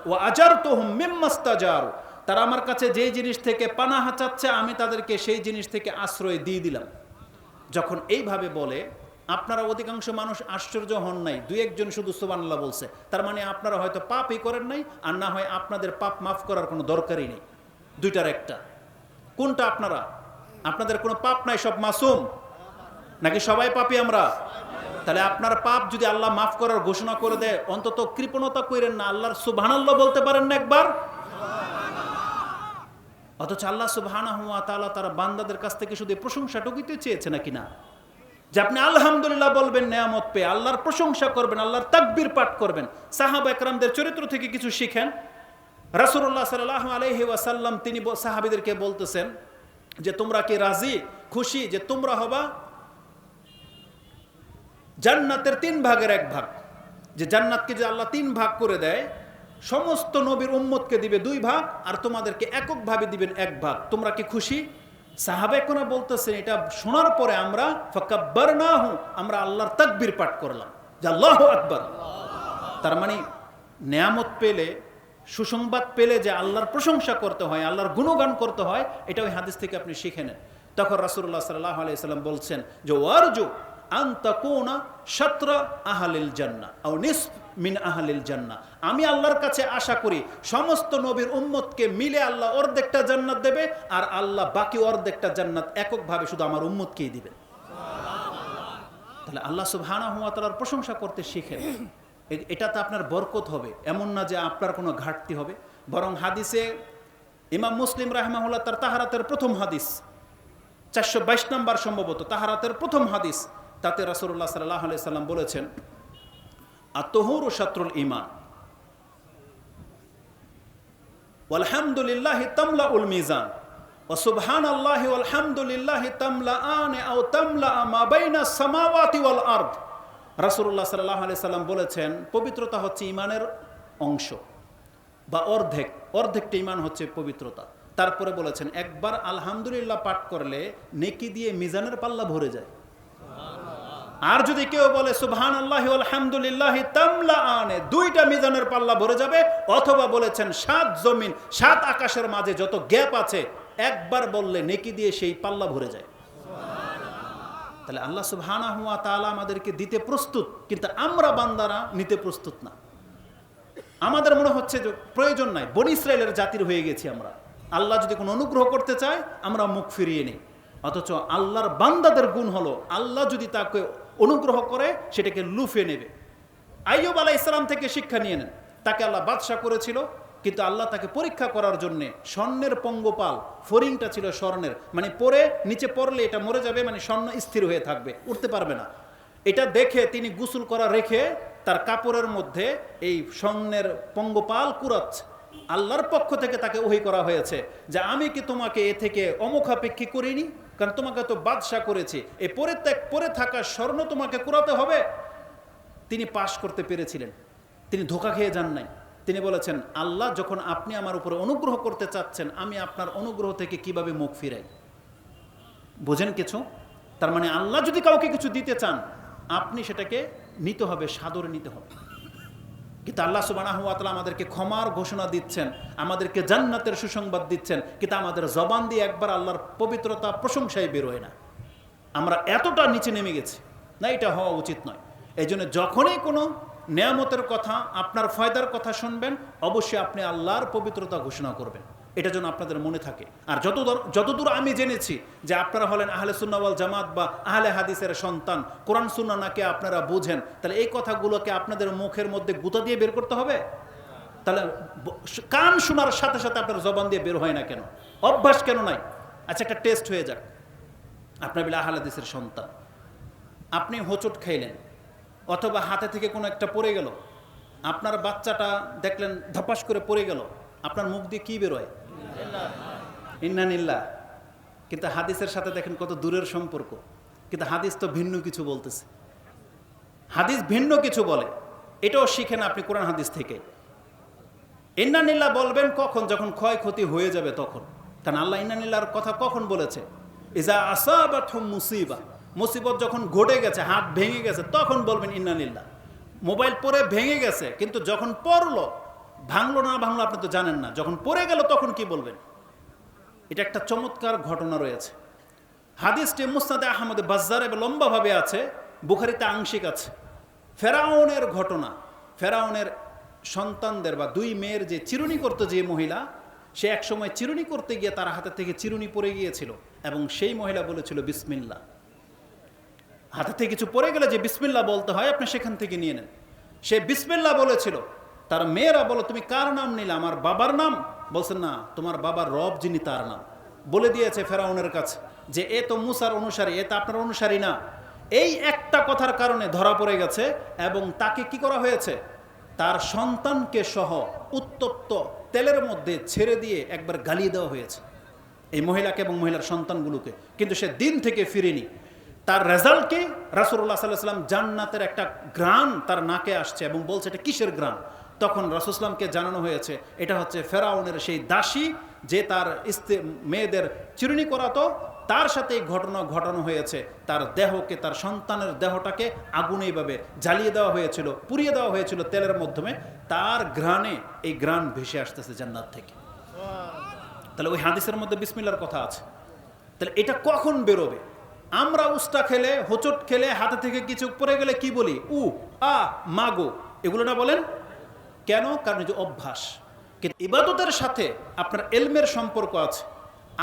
ওয়া আজারতুহুম মিম্মাস্তাজারু, তারা আমার কাছে যেই জিনিস থেকে পানাহ চাচ্ছে আমি তাদেরকে সেই জিনিস থেকে আশ্রয় দিয়ে দিলাম। যখন এইভাবে বলে, আপনারা অধিকাংশ মানুষ আশ্চর্য হন নাই, দুই একজন শুধু সুবহানাল্লাহ বলছে, তার মানে আপনারা হয়তো পাপই করেন নাই, আর না হয় আপনাদের পাপ মাফ করার কোনো দরকারই নেই। দুইটার একটা, কোনটা আপনারা? আপনাদের কোনো পাপ নাই, সব মাসুম, নাকি সবাই পাপী আমরা? তাহলে আপনার পাপ যদি আল্লাহ মাফ করার ঘোষণা করে দেয়, অন্তত কৃপণতা করেন না, আল্লাহর সুবহানাল্লাহ বলতে পারেন না একবার? অথচ আল্লাহ সুবহানাহু ওয়া তাআলা তার বান্দাদের কাছ থেকে শুধু প্রশংসাটুকুই চেয়েছে নাকি না, যে আপনি আলহামদুলিল্লাহ বলবেন নেয়ামত পেয়ে, আল্লাহর প্রশংসা করবেন, আল্লাহর তাকবীর পাঠ করবেন। সাহাবা একরামদের চরিত্র থেকে কিছু শিখেন। রাসূলুল্লাহ সাল্লাল্লাহু আলাইহি ওয়াসাল্লাম তিনি সাহাবীদেরকে বলতেছেন যে তোমরা কি রাজি, খুশি যে তোমরা হবা জান্নাতের 3 ভাগের 1 ভাগ? যে জান্নাতকে যে আল্লাহ 3 ভাগ করে দেয়, সমস্ত নবীর উম্মতকে দিবে 2 ভাগ, আর তোমাদেরকে এককভাবে দিবেন 1 ভাগ। তোমরা কি খুশি? সাহাবায়ে কেরাম বলতেছেন, এটা শোনার পরে আমরা ফাকাব্বারনাহু, আমরা আল্লাহর তাকবীর পাঠ করলাম যে আল্লাহু আকবার। তার মানে নেয়ামত পেলে, সুসংবাদ পেলে যে আল্লাহর প্রশংসা করতে হয়, আল্লাহর গুণগান করতে হয়, এটা ওই হাদিস থেকে আপনি শিখে নেন। তখন রাসূলুল্লাহ সাল্লাল্লাহু আলাইহি সাল্লাম বলছেন যে ওয়ারজু আন তাকুনা শাতরা আহলিল জান্নাহ আও নিসফ মিন আহলিল জান্নাহ, আমি আল্লাহর কাছে আশা করি সমস্ত নবীর উম্মতকে মিলে আল্লাহ অর্ধেকটা জান্নাত দেবে, আর আল্লাহ বাকি অর্ধেকটা জান্নাত এককভাবে শুধু আমার উম্মতকেই দিবেন। তাহলে আল্লাহ সুবহানাহু ওয়া তাআলার প্রশংসা করতে শিখেন, এটাতে আপনার বরকত হবে। এমন না যে আপনার কোনো ঘাটতি হবে, বরং হাদিসে ইমাম মুসলিম রাহিমাহুল্লাহ তার তাহারাতের প্রথম হাদিস 422 নম্বর সম্ভবত তাহারাতের প্রথম হাদিস, তাতে রাসূলুল্লাহ সাল্লাল্লাহু আলাইহি সাল্লাম বলেছেন আত-তুহুরু শাতরুল ঈমান ওয়ালহামদুলিল্লাহি তামলাউল মিজান ওয়া সুবহানাল্লাহি ওয়ালহামদুলিল্লাহি তামলাআন আও তামলাআ মা বাইনাস সামাওয়াতি ওয়াল আরদ। রাসূলুল্লাহ সাল্লাল্লাহু আলাইহি সাল্লাম বলেছেন পবিত্রতা হচ্ছে ঈমানের অংশ। বা অর্ধেকটা ঈমান হচ্ছে পবিত্রতা। তারপরে বলেছেন একবার আলহামদুলিল্লাহ পাঠ করলে নেকি দিয়ে মিজানের পাল্লা ভরে যায়। আর যদি কেউ বলে সুবহানাল্লাহি ওয়াল হামদুলিল্লাহি তামলাআনে, দুইটা মিজানের পাল্লা ভরে যাবে। অথবা বলেছেন 7 জমিন 7 আকাশের মাঝে যত গ্যাপ আছে একবার বললে নেকি দিয়ে সেই পাল্লা ভরে যায়। তাহলে আল্লাহ সুবহানাহু ওয়া তাআলা আমাদেরকে দিতে প্রস্তুত, কিন্তু আমরা বান্দারা নিতে প্রস্তুত না। আমাদের মনে হচ্ছে যে প্রয়োজন নাই, বনী ইসরায়েলের জাতির হয়ে গেছি আমরা। আল্লাহ যদি কোনো অনুগ্রহ করতে চায় আমরা মুখ ফিরিয়ে নিই। অথচ আল্লাহর বান্দাদের গুণ হলো আল্লাহ যদি তাকে অনুগ্রহ করে সেটাকে লুফে নেবে। আইয়ুব আলাইহিস সালাম থেকে শিক্ষা নিয়ে নেন। তাকে আল্লাহ বাদশা করেছিল, কিন্তু আল্লাহ তাকে পরীক্ষা করার জন্যে স্বর্ণের পঙ্গপাল, ফরিংটা ছিল স্বর্ণের, মানে পরে নিচে পড়লে এটা মরে যাবে, মানে স্বর্ণ স্থির হয়ে থাকবে, উঠতে পারবে না। এটা দেখে তিনি গোসল করা রেখে তার কাপড়ের মধ্যে এই স্বর্ণের পঙ্গপাল কুড়াচ্ছে। আল্লাহর পক্ষ থেকে তাকে ওহী করা হয়েছে যে আমি কি তোমাকে এ থেকে অমুখাপেক্ষী করিনি, কারণ তোমাকে তো বাদশা করেছি, এই পরে থাকা স্বর্ণ তোমাকে কুড়াতে হবে। তিনি পাশ করতে পেরেছিলেন, তিনি ধোঁকা খেয়ে যান নাই। তিনি বলেছেন আল্লাহ যখন আপনি আমার উপরে অনুগ্রহ করতে চাচ্ছেন, আমি আপনার অনুগ্রহ থেকে কিভাবে মুখ ফিরাই। বোঝেন কিছু? তার মানে আল্লাহ যদি কাউকে কিছু দিতে চান আপনি সেটাকে নিতে হবে, সাদরে নিতে হবে। কিন্তু আল্লাহ সুবহানাহু ওয়া তাআলা আমাদেরকে ক্ষমার ঘোষণা দিচ্ছেন, আমাদেরকে জান্নাতের সুসংবাদ দিচ্ছেন, কিন্তু আমাদের জবান দিয়ে একবার আল্লাহর পবিত্রতা প্রশংসায় বেরোয় না। আমরা এতটা নিচে নেমে গেছি, না, এটা হওয়া উচিত নয়। এই জন্য যখনই কোনো নেয়ামতের কথা, আপনার ফায়দার কথা শুনবেন, অবশ্যই আপনি আল্লাহর পবিত্রতা ঘোষণা করবেন। এটা যেন আপনাদের মনে থাকে। আর যতদূর আমি জেনেছি যে আপনারা হলেন আহলে সুন্নাহ ওয়াল জামাত বা আহলে হাদিসের সন্তান, কোরআন সুন্নাহ নাকি আপনারা বুঝেন, তাহলে এই কথাগুলোকে আপনাদের মুখের মধ্যে গুঁতা দিয়ে বের করতে হবে? তাহলে কান শোনার সাথে সাথে আপনার জবান দিয়ে বের হয় না কেন? অভ্যাস কেন নাই? আচ্ছা, একটা টেস্ট হয়ে যাক। আপনার বলে আহলে হাদিসের সন্তান, আপনি হোঁচট খাইলেন অথবা হাতে থেকে কোনো একটা পড়ে গেল, আপনার বাচ্চাটা দেখলেন ধপাস করে পড়ে গেল, আপনার মুখ দিয়ে কি বেরোয়? ইন্নালিল্লাহ। কিন্তু হাদিসের সাথে দেখেন কত দূরের সম্পর্ক। কিন্তু হাদিস তো ভিন্ন কিছু বলতেছে, হাদিস ভিন্ন কিছু বলে। এটাও শিখেন আপনি কোরআন হাদিস থেকে। ইন্নালিল্লাহ বলবেন কখন? যখন ক্ষয়ক্ষতি হয়ে যাবে তখন। কারণ আল্লাহ ইন্নালিল্লাহর কথা কখন বলেছে? ইজা আসাবাতহুম মুসিবা, মুসিবত যখন ঘটে গেছে, হাত ভেঙে গেছে, তখন বলবেন ইন্নালিল্লাহ। মোবাইল পরে ভেঙে গেছে, কিন্তু যখন পড়লো, ভাঙলো না ভাঙলো আপনি তো জানেন না, যখন পড়ে গেল তখন কি বলবেন? এটা একটা চমৎকার ঘটনা রয়েছে। হাদিসটি মুসনাদে আহমদে বাজ্জার এবং লম্বাভাবে আছে, বুখারীতে আংশিক আছে। ফেরাউনের ঘটনা। ফেরাউনের সন্তানদের বা 2 মেয়ের যে চিরুনি করতো যে মহিলা, সে একসময় চিরুনি করতে গিয়ে তার হাতে থেকে চিরুনি পড়ে গিয়েছিল এবং সেই মহিলা বলেছিল বিসমিল্লাহ। হাতে থেকে কিছু পড়ে গেলে যে বিসমিল্লাহ বলতে হয়, আপনি সেখান থেকে নিয়ে নেন। সে বিসমিল্লাহ বলেছিল। তার মেয়েরা বলো তুমি কার নাম নিলে? আমার বাবার নাম। বলছেন না, তোমার বাবার রব যিনি তার নাম। বলে দিয়েছে ফেরাউনের কাছে যে এ তো মুসার অনুসারী, এ তো আপনার অনুসারী না। এই একটা কথার কারণে ধরা পড়ে গেছে এবং তাকে কি করা হয়েছে? তার সন্তানকে সহ উত্তপ্ত তেলের মধ্যে ছেড়ে দিয়ে একবার গালিয়ে দেওয়া হয়েছে, এই মহিলাকে এবং মহিলার সন্তানগুলোকে। কিন্তু সে দিন থেকে ফিরেনি। তার রেজাল্ট কি? রাসূলুল্লাহ সাল্লাল্লাহু আলাইহি ওয়াসাল্লাম জান্নাতের একটা ঘ্রাণ তার নাকে আসছে এবং বলছে এটা কিসের ঘ্রাণ? তখন রাসূল সাল্লামকে জানানো হয়েছে এটা হচ্ছে ফেরাউনের সেই দাসী যে তার মেয়েদের চিরুনি করাতো, তার সাথে এই ঘটনা ঘটানো হয়েছে। তার দেহকে, তার সন্তানের দেহটাকে আগুনে এইভাবে জ্বালিয়ে দেওয়া হয়েছিল, পুড়িয়ে দেওয়া হয়েছিল তেলের মাধ্যমে। তার ঘ্রাণে এই ঘ্রাণ ভেসে আসতেছে জান্নাত থেকে। তাহলে ওই হাদিসের মধ্যে বিসমিল্লাহর কথা আছে। তাহলে এটা কখন বেরোবে? আমরা উস্তা খেলে, হোঁচট খেলে, হাতে থেকে কিছু পড়ে গেলে কি বলি? মাগো, এগুলো না বলেন কেন? কারণ যে অভ্যাস। কিন্তু ইবাদতের সাথে আপনার এলমের সম্পর্ক আছে,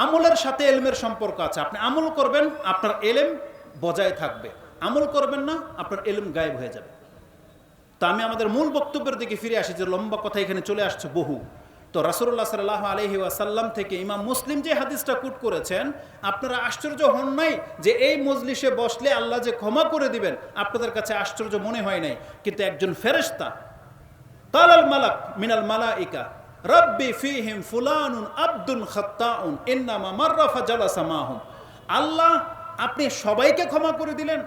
আমলের সাথে এলমের সম্পর্ক আছে। আপনি আমল করবেন, আপনার এলেম বজায় থাকবে। আমল করবেন না, আপনার এলেম গায়েব হয়ে যাবে। তো আমি আমাদের মূল বক্তব্যের দিকে ফিরে আসি, যে লম্বা কথা এখানে চলে আসছে বহু। তো রাসূলুল্লাহ সাল্লাল্লাহু আলাইহি ওয়াসাল্লাম থেকে ইমাম মুসলিম যে হাদিসটা কোট করেছেন, আপনারা আশ্চর্য হন নাই যে এই মজলিসে বসলে আল্লাহ যে ক্ষমা করে দিবেন? আপনাদের কাছে আশ্চর্য মনে হয় নাই। কিন্তু একজন ফেরেশতা, কালাল মালাক মিনাল মালাইকা রব্বি ফীহিম ফুলানুন আবদুন খাত্তাউন ইন্নামা মাররা ফাজালাসা মাহুম। আল্লাহ, আপনি সবাইকে ক্ষমা করে দিলেন,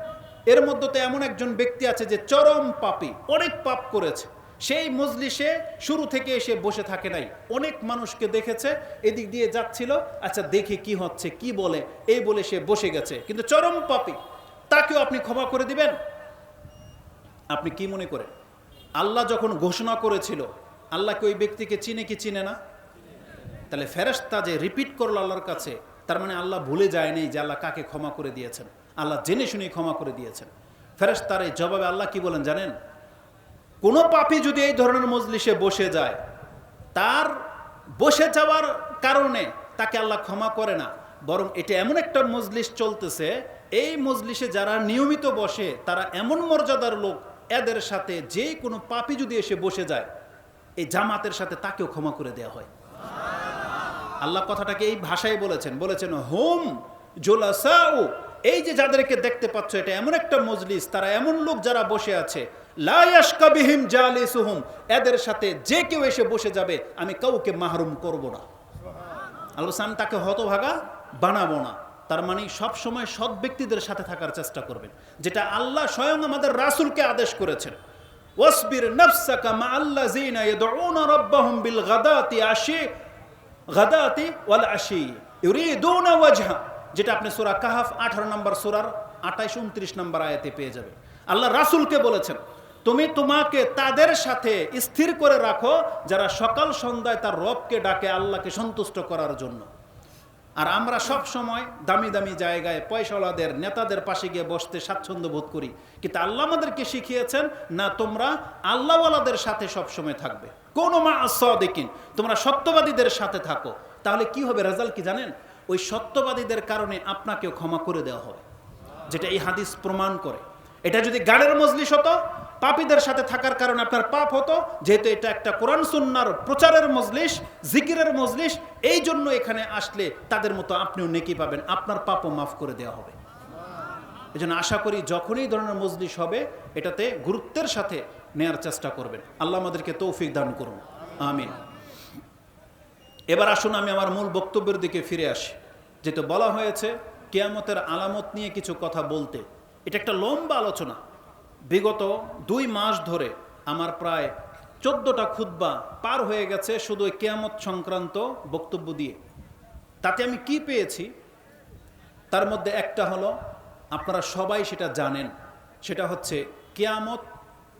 এর মধ্যে তো এমন একজন ব্যক্তি আছে যে চরম পাপী, অনেক পাপ করেছে, সেই মজলিসে শুরু থেকে এসে বসে থাকে নাই, অনেক মানুষকে দেখেছে এদিক দিয়ে যাচ্ছিল, আচ্ছা দেখি কি হচ্ছে কি বলে, এই বলে সে বসে গেছে, কিন্তু চরম পাপী, তাকেও আপনি ক্ষমা করে দিবেন? আপনি কি মনে করেন আল্লাহ যখন ঘোষণা করেছিল, আল্লাহ কি ওই ব্যক্তিকে চিনে কি চিনে না? তাহলে ফেরেশতা যে রিপিট করলো আল্লাহর কাছে, তার মানে আল্লাহ ভুলে যায়নি যে আল্লাহ কাকে ক্ষমা করে দিয়েছেন, আল্লাহ জেনে শুনে ক্ষমা করে দিয়েছেন। ফেরেশতার এই জবাবে আল্লাহ কি বলেন জানেন? কোন পাপী যদি এই ধরনের মজলিসে বসে যায়, তার বসে যাওয়ার কারণে তাকে আল্লাহ ক্ষমা করে না, বরং এটা এমন একটা মজলিস চলতেছে, এই মজলিসে যারা নিয়মিত বসে তারা এমন মর্যাদার লোক, এদের সাথে যে কোনো পাপী যদি এসে বসে যায়, এই জামাতের সাথে তাকেও ক্ষমা করে দেওয়া হয়। আল্লাহ কথাটাকে এই ভাষায় বলেছেন হুম জুলাসাউ, এই যে যাদেরকে দেখতে পাচ্ছ এটা এমন একটা মজলিস, তারা এমন লোক যারা বসে আছে, লা ইয়াশকা বিহিম জালিসুহুম, এদের সাথে যে কেউ এসে বসে যাবে আমি কাউকে মাহরুম করব না। আল্লাহ সান তাকে হতভাগা বানাবো না, তার মানে সব সময় সৎ ব্যক্তিদের সাথে থাকার চেষ্টা করবেন, যেটা আল্লাহ স্বয়ং আমাদের রাসূলকে আদেশ করেছেন। ওয়াসবির নাফসাকা মাআল্লাযিনা ইয়াদউনা রাব্বাহুম বিল গাদাতি ওয়াল আশি ইউরিদুনা ওয়াজহা, যেটা আপনি সূরা কাহফ 18 নম্বর সূরার 28-29 নম্বর আয়াতে পেয়ে যাবেন। আল্লাহ রাসূলকে বলেছেন তুমি তোমাকে তাদের সাথে স্থির করে রাখো যারা সকাল সন্ধ্যায় তার রবকে ডাকে আল্লাহকে সন্তুষ্ট করার জন্য। আর আমরা সব সময় দামি দামি জায়গায় পয়সাওয়ালাদের নেতাদের পাশে গিয়ে বসতে স্বাচ্ছন্দ্য বোধ করি, কিন্তু আল্লাহ আমাদেরকে শিখিয়েছেন না, তোমরা আল্লাহওয়ালাদের সাথে সব সময় থাকবে, কোন মা আস-সাদিকিন, তোমরা সত্যবাদীদের সাথে থাকো। তাহলে কি হবে, রেজাল্ট কি জানেন? ওই সত্যবাদীদের কারণে আপনাকেও ক্ষমা করে দেওয়া হবে, যেটা এই হাদিস প্রমাণ করে। এটা যদি গাড়ের মজলিস হতো, পাপীদের সাথে থাকার কারণে আপনার পাপ হতো, যেহেতু এটা একটা কোরআন সুন্নাহর প্রচারের মজলিস, জিকিরের মজলিস, এই জন্য এখানে আসলে তাদের মতো আপনিও নেকি পাবেন, আপনার পাপও মাফ করে দেওয়া হবে। এই জন্য আশা করি যখনই ধরনের মজলিস হবে এটাতে গুরুত্বের সাথে নেয়ার চেষ্টা করবেন। আল্লাহ আমাদেরকে তৌফিক দান করুন, আমিন। এবার আসুন আমি আমার মূল বক্তব্যের দিকে ফিরে আসি। যেটা বলা হয়েছে কিয়ামতের আলামত নিয়ে কিছু কথা বলতে, এটা একটা লম্বা আলোচনা। বিগত 2 মাস ধরে আমার প্রায় 14টা খুতবা পার হয়ে গেছে শুধু কিয়ামত সংক্রান্ত বক্তব্য দিয়ে। তাতে আমি কি পেয়েছি তার মধ্যে একটা হলো, আপনারা সবাই সেটা জানেন, সেটা হচ্ছে কিয়ামত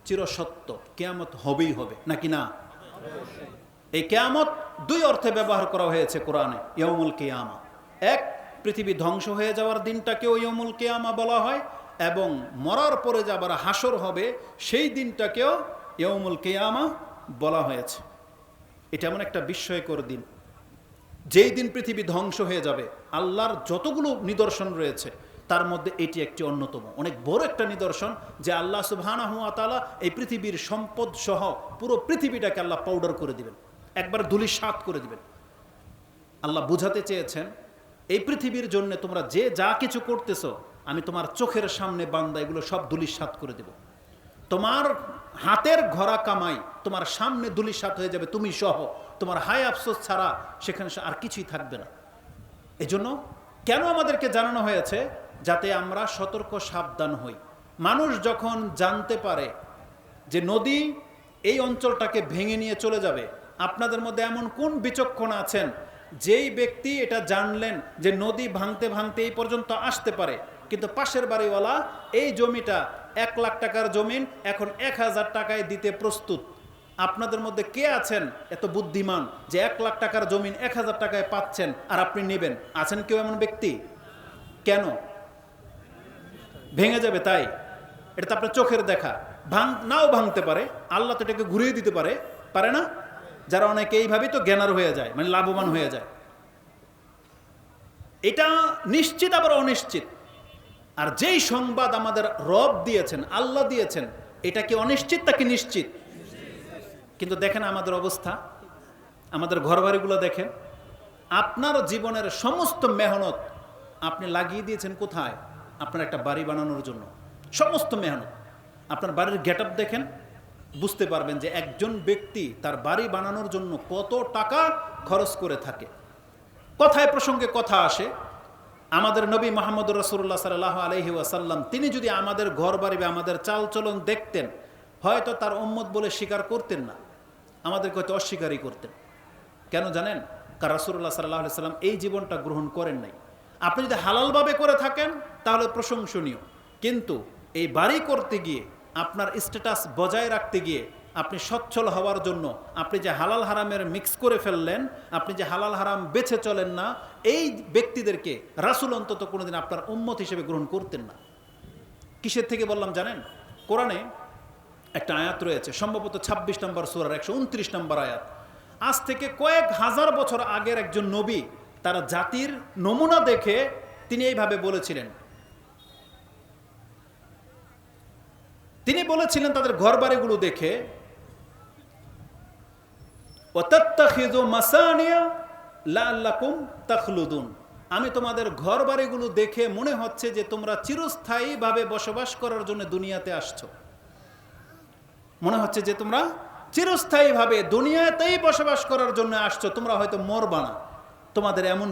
চিরসত্য, কিয়ামত হবেই হবে, নাকি না? এই কিয়ামত 2 অর্থে ব্যবহার করা হয়েছে কোরআনে। ইয়াউমুল কিয়ামা, এক, পৃথিবী ধ্বংস হয়ে যাওয়ার দিনটাকেও ইয়াউমুল কিয়ামা বলা হয়, এবং মরার পরে যে আবার হাসর হবে সেই দিনটাকেও ইয়াউমুল কিয়ামা বলা হয়েছে। এটা এমন একটা বিস্ময়কর দিন, যেই দিন পৃথিবী ধ্বংস হয়ে যাবে। আল্লাহর যতগুলো নিদর্শন রয়েছে তার মধ্যে এটি একটি অন্যতম, অনেক বড় একটা নিদর্শন, যে আল্লাহ সুবহানাহু ওয়া তাআলা এই পৃথিবীর সম্পদ সহ পুরো পৃথিবীটাকে আল্লাহ পাউডার করে দিবেন, একবার ধূলিসাৎ করে দিবেন। আল্লাহ বুঝাতে চেয়েছেন এই পৃথিবীর জন্য তোমরা যে যা কিছু করতেছো, আমি তোমার চোখের সামনে বান্দা এগুলো সব ধূলিসাৎ করে দেব। তোমার হাতের ঘোরা কামাই তোমার সামনে ধূলিসাৎ হয়ে যাবে, তুমি সহ, তোমার হায় আফসোস ছাড়া সেখানে আর কিছুই থাকবে না। এজন্য কেন আমাদেরকে জানানো হয়েছে? যাতে আমরা সতর্ক সাবধান হই। মানুষ যখন জানতে পারে যে নদী এই অঞ্চলটাকে ভেঙে নিয়ে চলে যাবে, আপনাদের মধ্যে এমন কোন বিচক্ষণ আছেন যেই ব্যক্তি এটা জানলেন যে নদী ভাঙতে ভাঙতে এই পর্যন্ত আসতে পারে, কিন্তু পাশের বাড়িওয়ালা এই জমিটা 1 লাখ টাকার জমিন এখন 1000 টাকায় দিতে প্রস্তুত? আপনাদের মধ্যে কে আছেন এত বুদ্ধিমান যে 1 লাখ টাকার জমিন 1000 টাকায় পাচ্ছেন আর আপনি নেবেন? আছেন কেউ এমন ব্যক্তি? কেন? ভেঙে যাবে তাই? এটা তো আপনার চোখের দেখা, নাও ভাঙতে পারে, আল্লাহ তো এটাকে ঘুরিয়ে দিতে পারে, পারে না? যারা অনেকে এইভাবেই তো জ্ঞানার হয়ে যায়, মানে লাভবান হয়ে যায়। এটা নিশ্চিত আবার অনিশ্চিত। আর যেই সংবাদ আমাদের রব দিয়েছেন, আল্লাহ দিয়েছেন, এটা কি অনিশ্চিত নাকি নিশ্চিত? কিন্তু দেখেন আমাদের অবস্থা, আমাদের ঘরবাড়িগুলো দেখেন। আপনার জীবনের সমস্ত মেহনত আপনি লাগিয়ে দিয়েছেন কোথায়? আপনার একটা বাড়ি বানানোর জন্য। সমস্ত মেহনত, আপনার বাড়ির গেটআপ দেখেন, বুঝতে পারবেন যে একজন ব্যক্তি তার বাড়ি বানানোর জন্য কত টাকা খরচ করে থাকে। কথায় প্রসঙ্গে কথা আসে, আমাদের নবী মুহাম্মদুর রাসূলুল্লাহ সাল্লাল্লাহু আলাইহি ওয়াসাল্লাম তিনি যদি আমাদের ঘর বাড়ি বা আমাদের চালচলন দেখতেন, হয়তো তার উম্মত বলে স্বীকার করতেন না, আমাদেরকে হয়তো অস্বীকারই করতেন। কেন জানেন? কারণ রাসূলুল্লাহ সাল্লাল্লাহু আলাইহি ওয়াসাল্লাম এই জীবনটা গ্রহণ করেন নাই। আপনি যদি হালালভাবে করে থাকেন তাহলে প্রশংসনীয়, কিন্তু এই বাড়ি করতে গিয়ে, আপনার স্ট্যাটাস বজায় রাখতে গিয়ে, আপনি সচ্ছল হওয়ার জন্য আপনি যে হালাল হারামের মিক্স করে ফেললেন, আপনি যে হালাল হারাম বেছে চলেন না, এই ব্যক্তিদেরকে রাসূল অন্তত কোনোদিন আপনার উম্মত হিসেবে গ্রহণ করতেন না। কিসের থেকে বললাম জানেন? কোরআনে একটা আয়াত রয়েছে, সম্ভবত 26 নম্বর সূরার 129 নম্বর আয়াত। আজ থেকে কয়েক হাজার বছর আগের একজন নবী তারা জাতির নমুনা দেখে তিনি এইভাবে বলেছিলেন। তিনি বলেছিলেন তাদের ঘরবাড়িগুলো দেখে, ওয়াতাত্তাখিযু মাসানিয়া লাআল্লাকুম তাখলুদুন, আমি তোমাদের ঘরবাড়িগুলো দেখে মনে হচ্ছে যে তোমরা চিরস্থায়ীভাবে বসবাস করার জন্য দুনিয়াতে আসছো। মনে হচ্ছে যে তোমরা চিরস্থায়ীভাবে দুনিয়াতেই বসবাস করার জন্য আসছো, তোমরা হয়তো মরবা না। তোমাদের এমন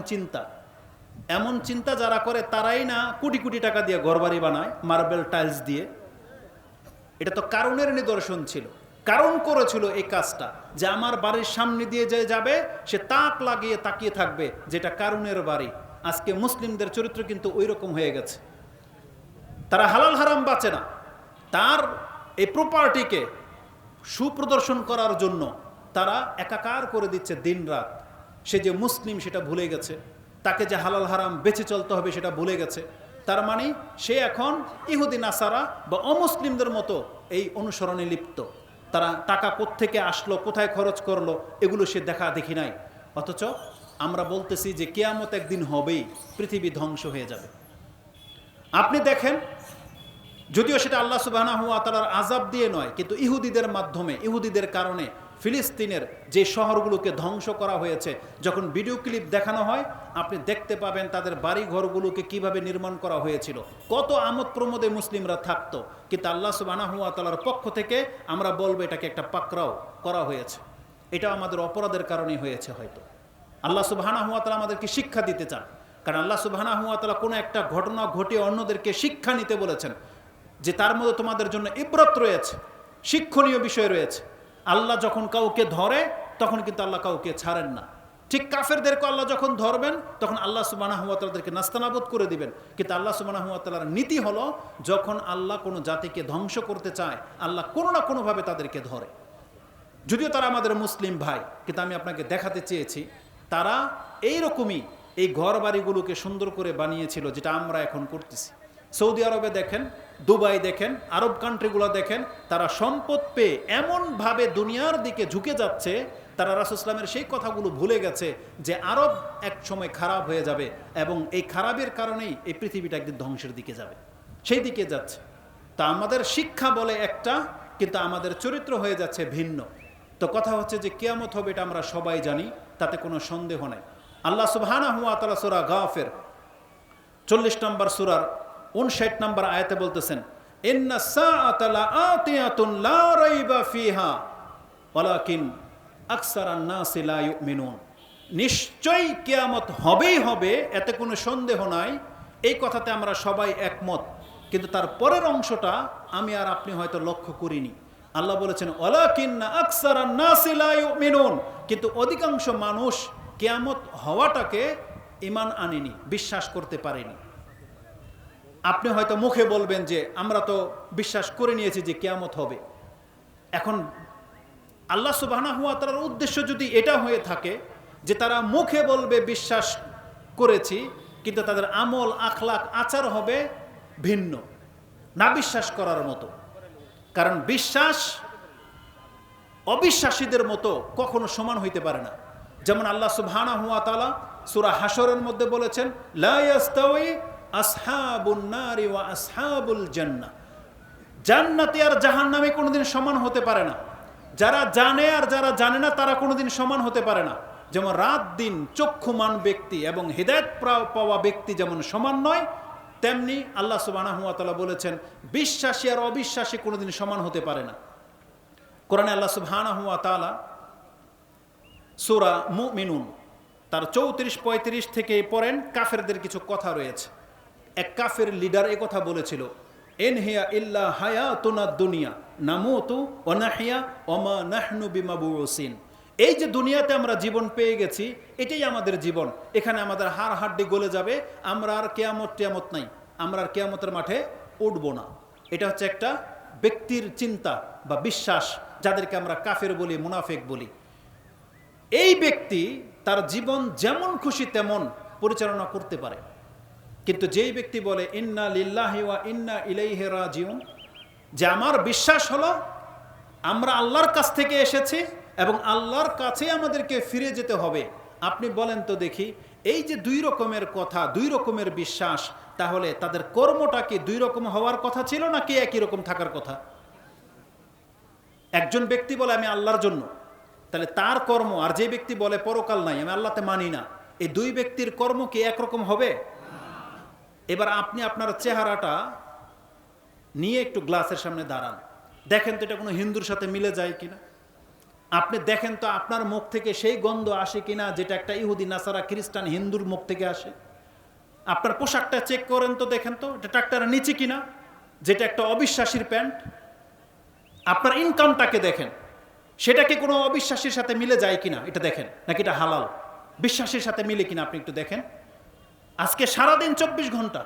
চিন্তা যারা করে তারাই না কোটি কোটি টাকা দিয়ে ঘরবাড়ি বানায়, মার্বেল টাইলস দিয়ে। এটা তো কারণের নিদর্শন ছিল। কারণ করেছিল এই কাজটা, যে আমার বাড়ির সামনে দিয়ে যে যাবে সে তাক লাগিয়ে তাকিয়ে থাকবে, যেটা কারণের বাড়ি। আজকে মুসলিমদের চরিত্র কিন্তু ওই রকম হয়ে গেছে। তারা হালাল হারাম বাঁচে না, তার এই প্রপার্টিকে সুপ্রদর্শন করার জন্য তারা একাকার করে দিচ্ছে দিন রাত। সে যে মুসলিম সেটা ভুলে গেছে, তাকে যে হালাল হারাম বেঁচে চলতে হবে সেটা ভুলে গেছে। তার মানে সে এখন ইহুদি নাসারা বা অমুসলিমদের মতো এই অনুসরণে লিপ্ত। তারা টাকা কোত্থেকে আসলো, কোথায় খরচ করলো, এগুলো সে দেখা দেখি নাই। অথচ আমরা বলতেছি যে কিয়ামত একদিন হবেই, পৃথিবী ধ্বংস হয়ে যাবে। আপনি দেখেন, যদিও সেটা আল্লাহ সুবহানাহু ওয়া তাআলার আযাব দিয়ে নয়, কিন্তু ইহুদিদের মাধ্যমে, ইহুদিদের কারণে ফিলিস্তিনের যে শহরগুলোকে ধ্বংস করা হয়েছে, যখন ভিডিও ক্লিপ দেখানো হয় আপনি দেখতে পাবেন তাদের বাড়ি ঘরগুলোকে কিভাবে নির্মাণ করা হয়েছিল, কত আমোদ প্রমোদে মুসলিমরা থাকতো। কিন্তু আল্লাহ সুবহানাহু ওয়া তাআলার পক্ষ থেকে আমরা বলবো এটাকে একটা পাকড়াও করা হয়েছে। এটা আমাদের অপরাধের কারণেই হয়েছে। হয়তো আল্লাহ সুবহানাহু ওয়া তাআলা আমাদেরকে শিক্ষা দিতে চান, কারণ আল্লাহ সুবহানাহু ওয়া তাআলা কোনো একটা ঘটনা ঘটিয়ে অন্যদেরকে শিক্ষা নিতে বলেছেন, যে তার মধ্যে তোমাদের জন্য ইবরত রয়েছে, শিক্ষণীয় বিষয় রয়েছে। আল্লাহ যখন কাউকে ধরে তখন কিন্তু আল্লাহ কাউকে ছাড়েন না। ঠিক কাফেরদেরকে আল্লাহ যখন ধরবেন তখন আল্লাহ সুবহানাহু ওয়া তাআলাকে নাস্তানাবুদ করে দিবেন। কিন্তু আল্লাহ সুবহানাহু ওয়া তাআলার নীতি হলো, যখন আল্লাহ কোনো জাতিকে ধ্বংস করতে চায় আল্লাহ কোনো না কোনোভাবে তাদেরকে ধরে। যদিও তারা আমাদের মুসলিম ভাই, কিন্তু আমি আপনাকে দেখাতে চেয়েছি তারা এইরকমই এই ঘর বাড়িগুলোকে সুন্দর করে বানিয়েছিল, যেটা আমরা এখন করতেছি। সৌদি আরবে দেখেন, দুবাই দেখেন, আরব কান্ট্রিগুলো দেখেন, তারা সম্পদ পেয়ে এমনভাবে দুনিয়ার দিকে ঝুঁকে যাচ্ছে, তারা রাসূল ইসলামের সেই কথাগুলো ভুলে গেছে যে আরব এক সময় খারাপ হয়ে যাবে এবং এই খারাপের কারণেই এই পৃথিবীটা একদিন ধ্বংসের দিকে যাবে, সেই দিকে যাচ্ছে। তা আমাদের শিক্ষা বলে একটা, কিন্তু আমাদের চরিত্র হয়ে যাচ্ছে ভিন্ন। তো কথা হচ্ছে যে কিয়ামত হবে, এটা আমরা সবাই জানি, তাতে কোনো সন্দেহ নাই। আল্লাহ সুবহানাহু ওয়া তাআলা সূরা গাফির 40 নম্বর সূরার 59 নম্বর আয়াতে বলতেছেন, ইন্নাস সাআতা লাআতিয়াতুন লা রাইবা ফিহা ওয়ালাকিন আকসারান নাসি লা ইউমিনুন। নিশ্চয়ই কিয়ামত হবেই হবে, এতে কোনো সন্দেহ নাই। এই কথাতে আমরা সবাই একমত, কিন্তু তার পরের অংশটা আমি আর আপনি হয়তো লক্ষ্য করিনি। আল্লাহ বলেছেন ওয়ালাকিন্না আকসারান নাসি লা ইউমিনুন, কিন্তু অধিকাংশ মানুষ কিয়ামত হওয়াটাকে ঈমান আনেনি, বিশ্বাস করতে পারেনি। আপনি হয়তো মুখে বলবেন যে আমরা তো বিশ্বাস করে নিয়েছি যে কিয়ামত হবে। এখন আল্লাহ সুবহানাহু ওয়া তাআলার উদ্দেশ্য যদি এটা হয়ে থাকে যে তারা মুখে বলবে বিশ্বাস করেছি, কিন্তু তাদের আমল আখলাক আচার হবে ভিন্ন, না বিশ্বাস করার মতো। কারণ বিশ্বাস অবিশ্বাসীদের মতো কখনো সমান হইতে পারে না। যেমন আল্লাহ সুবহানাহু ওয়া তাআলা সূরা হাশরের মধ্যে বলেছেন, লা ইয়াস্তাওয়ি আসহাবুন নারি ওয়া আসহাবুল জান্নাহ। জান্নাতি আর জাহান্নামী কোনোদিন সমান হতে পারে না। যারা জানে আর যারা জানে না তারা কোনোদিন সমান হতে পারে না। যেমন রাত দিন চক্ষুমান ব্যক্তি এবং হিদায়াত পাওয়া ব্যক্তি যেমন সমান নয়, তেমনি আল্লাহ সুবহানাহু ওয়া তাআলা বলেছেন বিশ্বাসী আর অবিশ্বাসী কোনোদিন সমান হতে পারে না। কোরআনে আল্লাহ সুবহানাহু ওয়া তাআলা সূরা মুমিনুন তার 34-35 থেকে পড়েন, কাফেরদের কিছু কথা রয়েছে। এক কাফের লিডার এই কথা বলেছিল, ইন হিয়া ইল্লা হায়াতুনা দুনিয়া নামুতু ওয়া নাহইয়া ওয়া মা নাহনু বিমাবউসিন। এই যে দুনিয়াতে আমরা জীবন পেয়ে গেছি, এটাই আমাদের জীবন। এখানে আমাদের হাড় হাড্ডি গলে যাবে, আমরা আর কিয়ামত নাই, আমরা আর কিয়ামতের মাঠে উঠব না। এটা হচ্ছে একটা ব্যক্তির চিন্তা বা বিশ্বাস, যাদেরকে আমরা কাফের বলি, মুনাফিক বলি। এই ব্যক্তি তার জীবন যেমন খুশি তেমন পরিচালনা করতে পারে, কিন্তু যেই ব্যক্তি বলে ইন্না লিল্লাহি ওয়া ইন্না ইলাইহি রাজিউন, যে আমার বিশ্বাস হলো আমরা আল্লাহর কাছ থেকে এসেছি এবং আল্লাহর কাছে আমাদেরকে ফিরে যেতে হবে। আপনি বলেন তো দেখি, এই যে দুই রকমের কথা, দুই রকমের বিশ্বাস, তাহলে তাদের কর্মটা কি দুই রকম হওয়ার কথা ছিল নাকি একই রকম থাকার কথা? একজন ব্যক্তি বলে আমি আল্লাহর জন্য, তাহলে তার কর্ম, আর যে ব্যক্তি বলে পরকাল নাই, আমি আল্লাহতে মানি না, এই দুই ব্যক্তির কর্ম কি একরকম হবে? এবার আপনি আপনার চেহারাটা নিয়ে একটু গ্লাসের সামনে দাঁড়ান, দেখেন তো এটা কোনো হিন্দুর সাথে মিলে যায় কিনা। আপনি দেখেন তো আপনার মুখ থেকে সেই গন্ধ আসে কিনা যেটা একটা ইহুদি, নাসারা, খ্রিস্টান, হিন্দুর মুখ থেকে আসে। আপনার পোশাকটা চেক করেন তো, দেখেন তো এটা ট্রাক্টরের নিচে কিনা, যেটা একটা অবিশ্বাসীর প্যান্ট। আপনার ইনকামটাকে দেখেন, সেটা কি কোনো অবিশ্বাসীর সাথে মিলে যায় কিনা, এটা দেখেন, নাকি এটা হালাল বিশ্বাসের সাথে মিলে কিনা আপনি একটু দেখেন। আজকে সারাদিন 24 ঘন্টা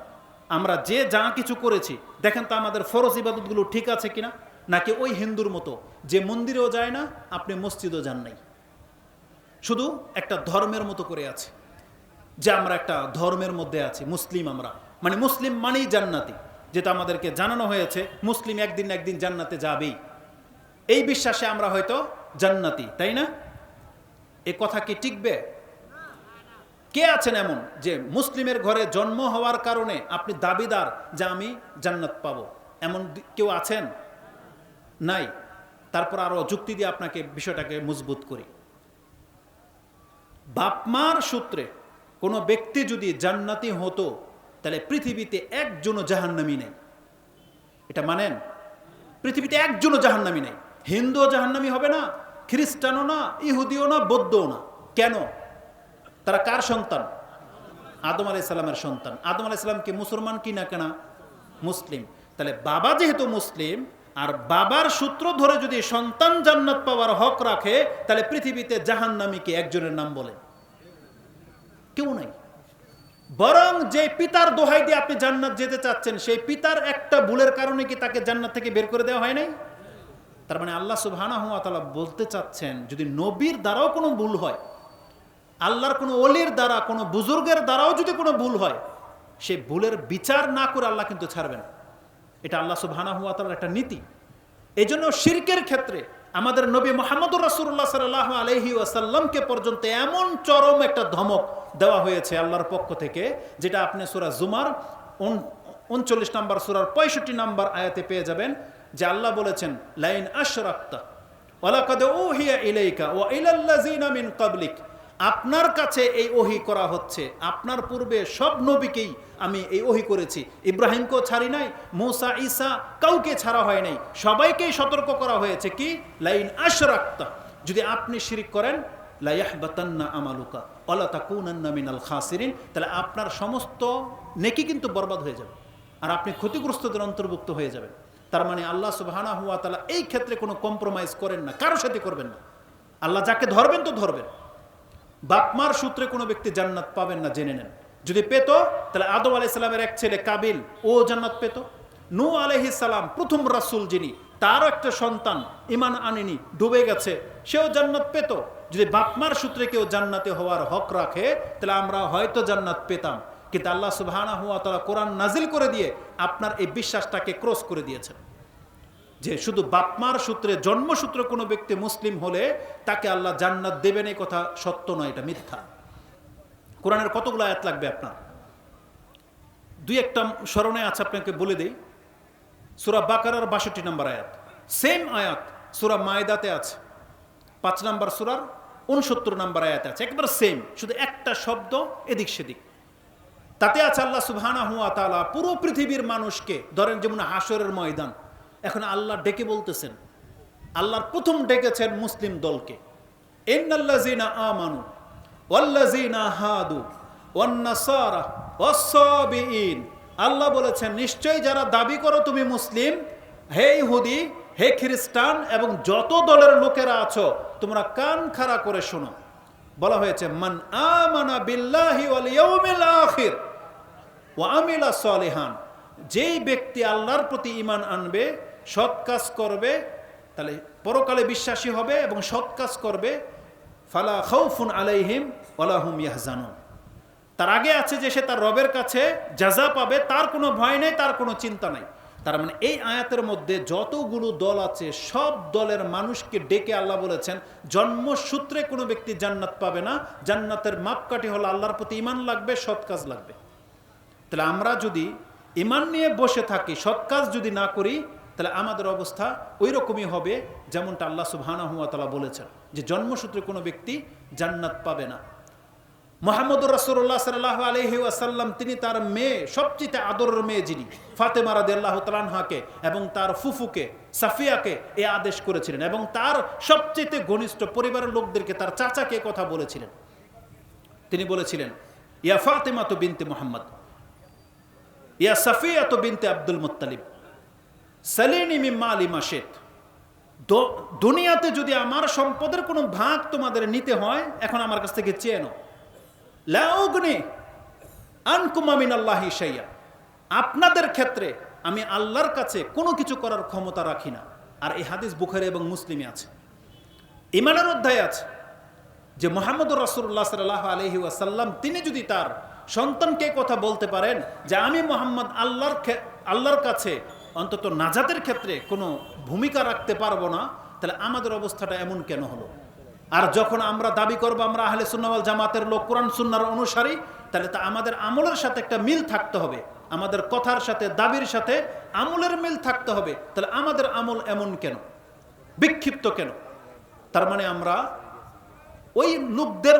আমরা যে যা কিছু করেছি, দেখেন তো আমাদের ফরজ ইবাদতগুলো ঠিক আছে কিনা, নাকি ওই হিন্দুর মতো যে মন্দিরেও যায় না, আপনি মসজিদও যান নাই, শুধু একটা ধর্মের মতো করে আছে, যে আমরা একটা ধর্মের মধ্যে আছি, মুসলিম আমরা, মানে মুসলিম মানেই জান্নাতি, যেটা আমাদেরকে জানানো হয়েছে মুসলিম একদিন না একদিন জান্নাতে যাবেই। এই বিশ্বাসে আমরা হয়তো জান্নাতি, তাই না? এ কথা কি টিকবে? কে আছেন এমন যে মুসলিমের ঘরে জন্ম হওয়ার কারণে আপনি দাবিদার যে আমি জান্নাত পাবো? এমন কেউ আছেন? নাই। তারপর আরো যুক্তি দিয়ে আপনাকে বিষয়টাকে মজবুত করি। বাপমার সূত্রে কোনো ব্যক্তি যদি জান্নাতি হতো, তাহলে পৃথিবীতে একজনও জাহান্নামী নেই। এটা মানেন? পৃথিবীতে একজনও জাহান্নামী নেই। হিন্দুও জাহান্নামী হবে না, খ্রিস্টানও না, ইহুদিও না, বৌদ্ধও না। কেন? তারা কার সন্তান? আদম আলাইহিস সালামের সন্তান। আদম আলাইহিস সালাম কি মুসলমান কি না কেনা? মুসলিম। তাহলে বাবা যেহেতু মুসলিম, আর বাবার সূত্র ধরে যদি সন্তান জান্নাত পাওয়ার হক রাখে, তাহলে পৃথিবীতে জাহান্নামী কে একজনের নাম বলে? কেউ নাই। বরং যে পিতার দোহাই দিয়ে আপনি জান্নাত যেতে চাচ্ছেন, সেই পিতার একটা ভুলের কারণে কি তাকে জান্নাত থেকে বের করে দেওয়া হয় নাই? তার মানে আল্লাহ সুবহানাহু ওয়া তাআলা বলতে চাচ্ছেন, যদি নবীর দ্বারাও কোনো ভুল হয়, আল্লাহর কোনো ওলির দ্বারা, কোনো বুজুর্গের দ্বারাও যদি কোনো ভুল হয়, সেই ভুলের বিচার না করে আল্লাহ কিন্তু ছাড়বেন। এটা আল্লাহ সুবহানাহু ওয়া তাআলার একটা নীতি। এই জন্য শিরকের ক্ষেত্রে আমাদের নবী মুহাম্মদুর রাসূলুল্লাহ সাল্লাল্লাহু আলাইহি ওয়াসাল্লামকে পর্যন্ত এমন চরম একটা ধমক দেওয়া হয়েছে আল্লাহর পক্ষ থেকে, যেটা আপনি সূরা জুমার 39 নম্বর সূরার 65 নম্বর আয়াতে পেয়ে যাবেন, যে আল্লাহ বলেছেন লাইন আশরাকতা ওয়ালাকাদ উহিয়া ইলাইকা ওয়া ইলাল্লাযিনা মিন ক্বাবলিক, আপনার কাছে এই ওহী করা হচ্ছে, আপনার পূর্বে সব নবীকেই আমি এই ওহী করেছি, ইব্রাহিমকেও ছাড়ি নাই, মূসা, ঈসা কাউকে ছাড়া হয় নাই, সবাইকেই সতর্ক করা হয়েছে কি লাইন আশরাকতা, যদি আপনি শিরক করেন লা ইয়াহবাতান্না আমালুকা ওয়া লা তাকুনান্না মিনাল খাসিরিন, তাহলে আপনার সমস্ত নেকি কিন্তু বরবাদ হয়ে যাবে আর আপনি ক্ষতিগ্রস্তদের অন্তর্ভুক্ত হয়ে যাবেন। তার মানে আল্লাহ সুবহানাহু ওয়া তাআলা এই ক্ষেত্রে কোনো কম্প্রোমাইজ করেন না, কারোর সাথে করবেন না। আল্লাহ যাকে ধরবেন তো ধরবেন। বাপমার সূত্রে কোনো ব্যক্তি জান্নাত পাবেন না, জেনে নেন। যদি পেত, তাহলে আদম আলাইহিস সালামের এক ছেলে কাবিল, ও জান্নাত পেত। নূহ আলাইহিস সালাম প্রথম রাসূল, যিনি, তারও একটা সন্তান ঈমান আনেনি, ডুবে গেছে, সেও জান্নাত পেত। যদি বাপমার সূত্রে কেউ জান্নাতে হওয়ার হক রাখে, তাহলে আমরা হয়তো জান্নাত পেতাম। কিন্তু আল্লাহ সুবহানাহু ওয়া তাআলা কোরআন নাজিল করে দিয়ে আপনার এই বিশ্বাসটাকে ক্রস করে দিয়েছেন, যে শুধু বাপমার সূত্রে, জন্মসূত্রে কোনো ব্যক্তি মুসলিম হলে তাকে আল্লাহ জান্নাত দেবেন, এই কথা সত্য নয়, এটা মিথ্যা। কোরআনের কতগুলো আয়াত লাগবে আপনার? দুই একটা স্মরণে আছে, আপনাকে বলে দেই। সূরা বাকারার 62 নম্বর আয়াত, সেম আয়াত সূরা মায়দাতে আছে, 5 নম্বর সূরার 69 নম্বর আয়াত আছে, একবার সেম, শুধু একটা শব্দ এদিক সেদিক। তাতে আছে আল্লাহ সুবহানাহু ওয়া তাআলা পুরো পৃথিবীর মানুষকে, ধরেন যেমন হাসরের ময়দান, এখন আল্লাহ ডেকে বলতেছেন, আল্লাহর প্রথম ডেকেছেন মুসলিম দলকে, ইন্নাল্লাযীনা আমানু ওয়াল্লাযীনা হাদু ওয়ান নাসারা ওয়াস-সাবিঈন আল্লাহ বলেছেন, নিশ্চয়ই যারা দাবি করো তুমি মুসলিম, হে ইহুদি, হে খ্রিস্টান এবং যত দলের লোকেরা আছো, তোমরা কান খাড়া করে শোনো। বলা হয়েছে, মান আমানা বিল্লাহি ওয়াল ইয়াউমিল আখির ওয়া আমিলা সালিহান, যেই ব্যক্তি আল্লাহর প্রতি ঈমান আনবে, সৎ কাজ করবে, তাহলে পরকালে বিশ্বাসী হবে এবং সৎ কাজ করবে, ফালা খাউফুন আলাইহিম ওয়ালা হুম ইয়াহজানুন, তার আগে আছে যে সে তার রবের কাছে জাযা পাবে, তার কোনো ভয় নেই, তার কোনো চিন্তা নাই। তার মানে এই আয়াতের মধ্যে যতগুলো দল আছে সব দলের মানুষকে ডেকে আল্লাহ বলেছেন, জন্মসূত্রে কোনো ব্যক্তি জান্নাত পাবে না, জান্নাতের মাপকাঠি হলো আল্লাহর প্রতি ঈমান লাগবে, সৎ কাজ লাগবে। তাহলে আমরা যদি ঈমান নিয়ে বসে থাকি, সৎ কাজ যদি না করি, তাহলে আমাদের অবস্থা ওই রকমই হবে যেমনটা আল্লাহ সুবহানাহু ওয়া তাআলা বলেছেন, যে জন্মসূত্রে কোনো ব্যক্তি জান্নাত পাবে না। মুহাম্মদুর রাসূলুল্লাহ সাল্লাল্লাহু আলাইহি ওয়াসাল্লাম, তিনি তার মেয়ে, সবচেয়ে আদরের মেয়ে যিনি ফাতেমা রাদিয়াল্লাহু তাআলা আনহাকে এবং তার ফুফুকে সাফিয়াকে এই আদেশ করেছিলেন, এবং তার সবচেয়ে ঘনিষ্ঠ পরিবারের লোকদেরকে, তার চাচাকে কথা বলেছিলেন। তিনি বলেছিলেন, ইয়া ফাতেমা তো বিনতে মুহাম্মদ, ইয়া সাফিয়া তো বিনতে আব্দুল মুত্তালিব, সালিনি মিন মালি মা শিত, দুনিয়াতে যদি আমার সম্পদের কোনো ভাগ তোমাদের নিতে হয়, এখন আমার কাছ থেকে চেয়ে নাও। লা উগনি আনকুম মিনাল্লাহি শাইআ, আপনাদের ক্ষেত্রে আমি আল্লাহর কাছে কোনো কিছু করার ক্ষমতা রাখি না। আর এই হাদিস বুখারী এবং মুসলিমে আছে। ঈমানের অধ্যায়ে আছে যে মুহাম্মদুর রাসূলুল্লাহ সাল্লাল্লাহু আলাইহি ওয়াসাল্লাম, তিনি যদি তার সন্তানকে কথা বলতে পারেন যে আমি মুহাম্মদ আল্লাহর কাছে অন্তত নাজাতের ক্ষেত্রে কোনো ভূমিকা রাখতে পারবো না, তাহলে আমাদের অবস্থাটা এমন কেন হলো? আর যখন আমরা দাবি করবো আমরা আহলে সুন্নাহ ওয়াল জামাতের লোক, কোরআন সুন্নাহর অনুসারী, তাহলে তা আমাদের আমলের সাথে একটা মিল থাকতে হবে, আমাদের কথার সাথে, দাবির সাথে আমলের মিল থাকতে হবে। তাহলে আমাদের আমল এমন কেন, বিক্ষিপ্ত কেন? তার মানে আমরা ওই লোকদের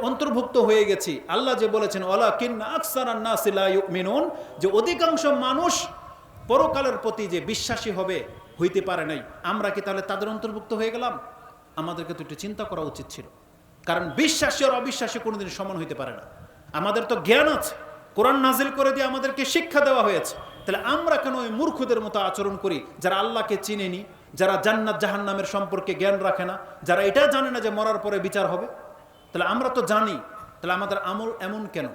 অন্তর্ভুক্ত হয়ে গেছি। আল্লাহ যে বলেছেন, ওয়ালাকিন্না আকসারান নাসি লা ইউমিনুন, যে অধিকাংশ মানুষ পরকালের প্রতি যে বিশ্বাসী হবে হইতে পারে নাই। আমরা কি তাহলে তাদের অন্তর্ভুক্ত হয়ে গেলাম? আমাদেরকে তো একটু চিন্তা করা উচিত ছিল, কারণ বিশ্বাসী আর অবিশ্বাসী কোনোদিন সমান হইতে পারে না। আমাদের তো জ্ঞান আছে, কোরআন নাজিল করে দিয়ে আমাদেরকে শিক্ষা দেওয়া হয়েছে, তাহলে আমরা কেন ওই মূর্খদের মতো আচরণ করি, যারা আল্লাহকে চিনেনি, যারা জান্নাত জাহান্নামের সম্পর্কে জ্ঞান রাখে না, যারা এটা জানে না যে মরার পরে বিচার হবে? তাহলে আমরা তো জানি, তাহলে আমাদের আমল এমন কেন?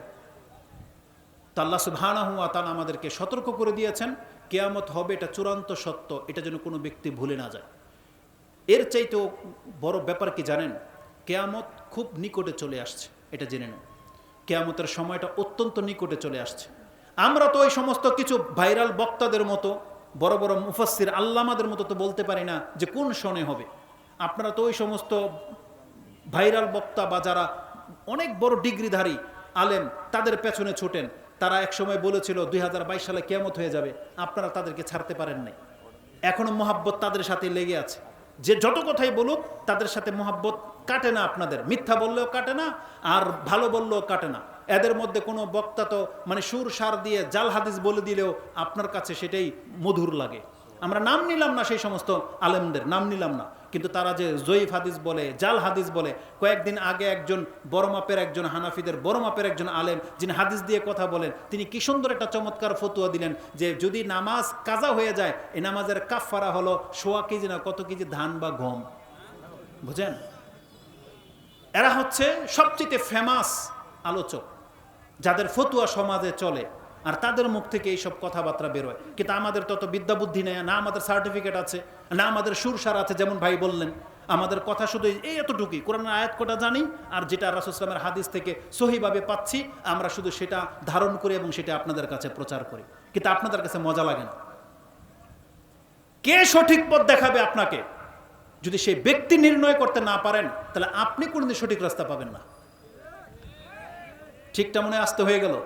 তো আল্লাহ সুবহানাহু ওয়া তাআলা আমাদেরকে সতর্ক করে দিয়েছেন, কিয়ামত হবে, এটা চূড়ান্ত সত্য, এটা যেন কোনো ব্যক্তি ভুলে না যায়। এর চাইতেও বড় ব্যাপার কি জানেন? কিয়ামত খুব নিকটে চলে আসছে, এটা জেনে নেন। কিয়ামতের সময়টা অত্যন্ত নিকটে চলে আসছে। আমরা তো ওই সমস্ত কিছু ভাইরাল বক্তাদের মতো, বড় বড় মুফাসসির আল্লামাদের মতো তো বলতে পারি না যে কোন সনে হবে। আপনারা তো ওই সমস্ত ভাইরাল বক্তা বা যারা অনেক বড় ডিগ্রিধারী আলেম, তাদের পেছনে ছোটেন। তারা একসময় বলেছিল 2022 সালে কিয়ামত হয়ে যাবে, আপনারা তাদেরকে ছাড়তে পারেন নাই। এখনো মহাব্বত তাদের সাথে লেগে আছে, যে যত কথাই বলুক তাদের সাথে মহাব্বত কাটে না আপনাদের। মিথ্যা বললেও কাটে না, আর ভালো বললেও কাটে না। এদের মধ্যে কোনো বক্তা তো মানে সুর সার দিয়ে জাল হাদিস বলে দিলেও আপনার কাছে সেটাই মধুর লাগে। আমরা নাম নিলাম না, সেই সমস্ত আলেমদের নাম নিলাম না, কিন্তু তারা যে জয়ীফ হাদিস বলে, জাল হাদিস বলে। কয়েকদিন আগে একজন বড় মাপের, একজন হানাফিদের বড় মাপের একজন আলেম, যিনি হাদিস দিয়ে কথা বলেন, তিনি কি সুন্দর একটা চমৎকার ফতুয়া দিলেন যে যদি নামাজ কাজা হয়ে যায়, এই নামাজের কাফারা হলো 100 কেজি না কত কেজি ধান বা গম। বুঝেন? এরা হচ্ছে সবচেয়ে ফেমাস আলোচক, যাদের ফতুয়া সমাজে চলে, আর তাদের মুখ থেকে এইসব কথাবার্তা বেরোয়। কিন্তু আমাদের তত বিদ্যা বুদ্ধি নেই, না আমাদের সার্টিফিকেট আছে, না আমাদের সুরসার আছে। যেমন ভাই বললেন, আমাদের কথা শুধু এই এতটুকুই, কোরআনের আয়াত কটা জানি, আর যেটা রাসূল সাল্লাল্লাহু আলাইহি ওয়াসাল্লামের হাদিস থেকে সহিভাবে পাচ্ছি, আমরা শুধু সেটা ধারণ করি এবং সেটা আপনাদের কাছে প্রচার করি। কিন্তু আপনাদের কাছে মজা লাগে না। কে সঠিক পথ দেখাবে আপনাকে? যদি সেই ব্যক্তি নির্ণয় করতে না পারেন, তাহলে আপনি কোনোদিন সঠিক রাস্তা পাবেন না। ঠিকটা মনে আসতে হয়ে গেল?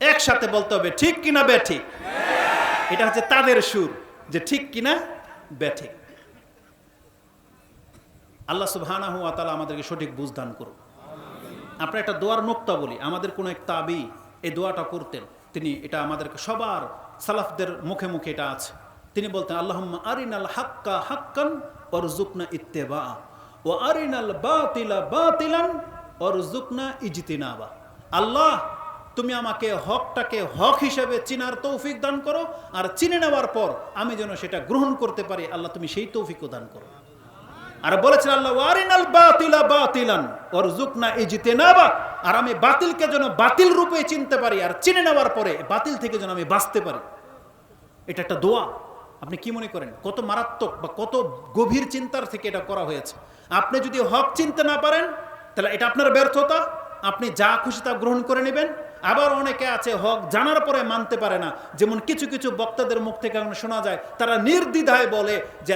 একসাথে বলতে হবে, ঠিক কিনা বেঠিক। এটা হচ্ছে তাদের সুর, যে ঠিক কিনা বেঠিক। আল্লাহ সুবহানাহু ওয়া তাআলা আমাদেরকে সঠিক বুঝ দান করুন। আমরা একটা দোয়ার নোক্তা বলি, আমাদের কোন এক তাবি এই দোয়াটা করতেন, তিনি এটা আমাদেরকে সবার সালাফদের মুখে মুখে এটা আছে। তিনি বলতেন, আল্লাহুম্মা আরিনাল হাক্কা হাক্কান ওয়ারযুকনা ইত্তিবা ওয়া আরিনাল বাতিলা বাতিলান ওয়ারযুকনা ইজতিনাবা। আল্লাহ, তুমি আমাকে হকটাকে হক হিসেবে চিনার তৌফিক দান করো, আর চিনে নেওয়ার পর আমি যেন সেটা গ্রহণ করতে পারি। আল্লাহ তুমি সেই তৌফিকও দান করো। আর বলেছেন আল্লাহ, ওয়ারিনাল বাতিলা বাতিলান ওয়ারযুকনা ইজতিনাবা, আর আমি বাতিলকে যেন বাতিল রূপে চিনতে পারি, আর চিনে নেওয়ার পরে বাতিল থেকে যেন আমি বাঁচতে পারি। এটা একটা দোয়া। আপনি কি মনে করেন কত মারাত্মক বা কত গভীর চিন্তার থেকে এটা করা হয়েছে? আপনি যদি হক চিনতে না পারেন তাহলে এটা আপনার ব্যর্থতা, আপনি যা খুশি তা গ্রহণ করে নেবেন। আবার অনেকে আছে হক জানার পরে মানতে পারে না, যেমন কিছু কিছু বক্তাদের মুখ থেকে শোনা যায় তারা নির্দ্বিধায় বলে যে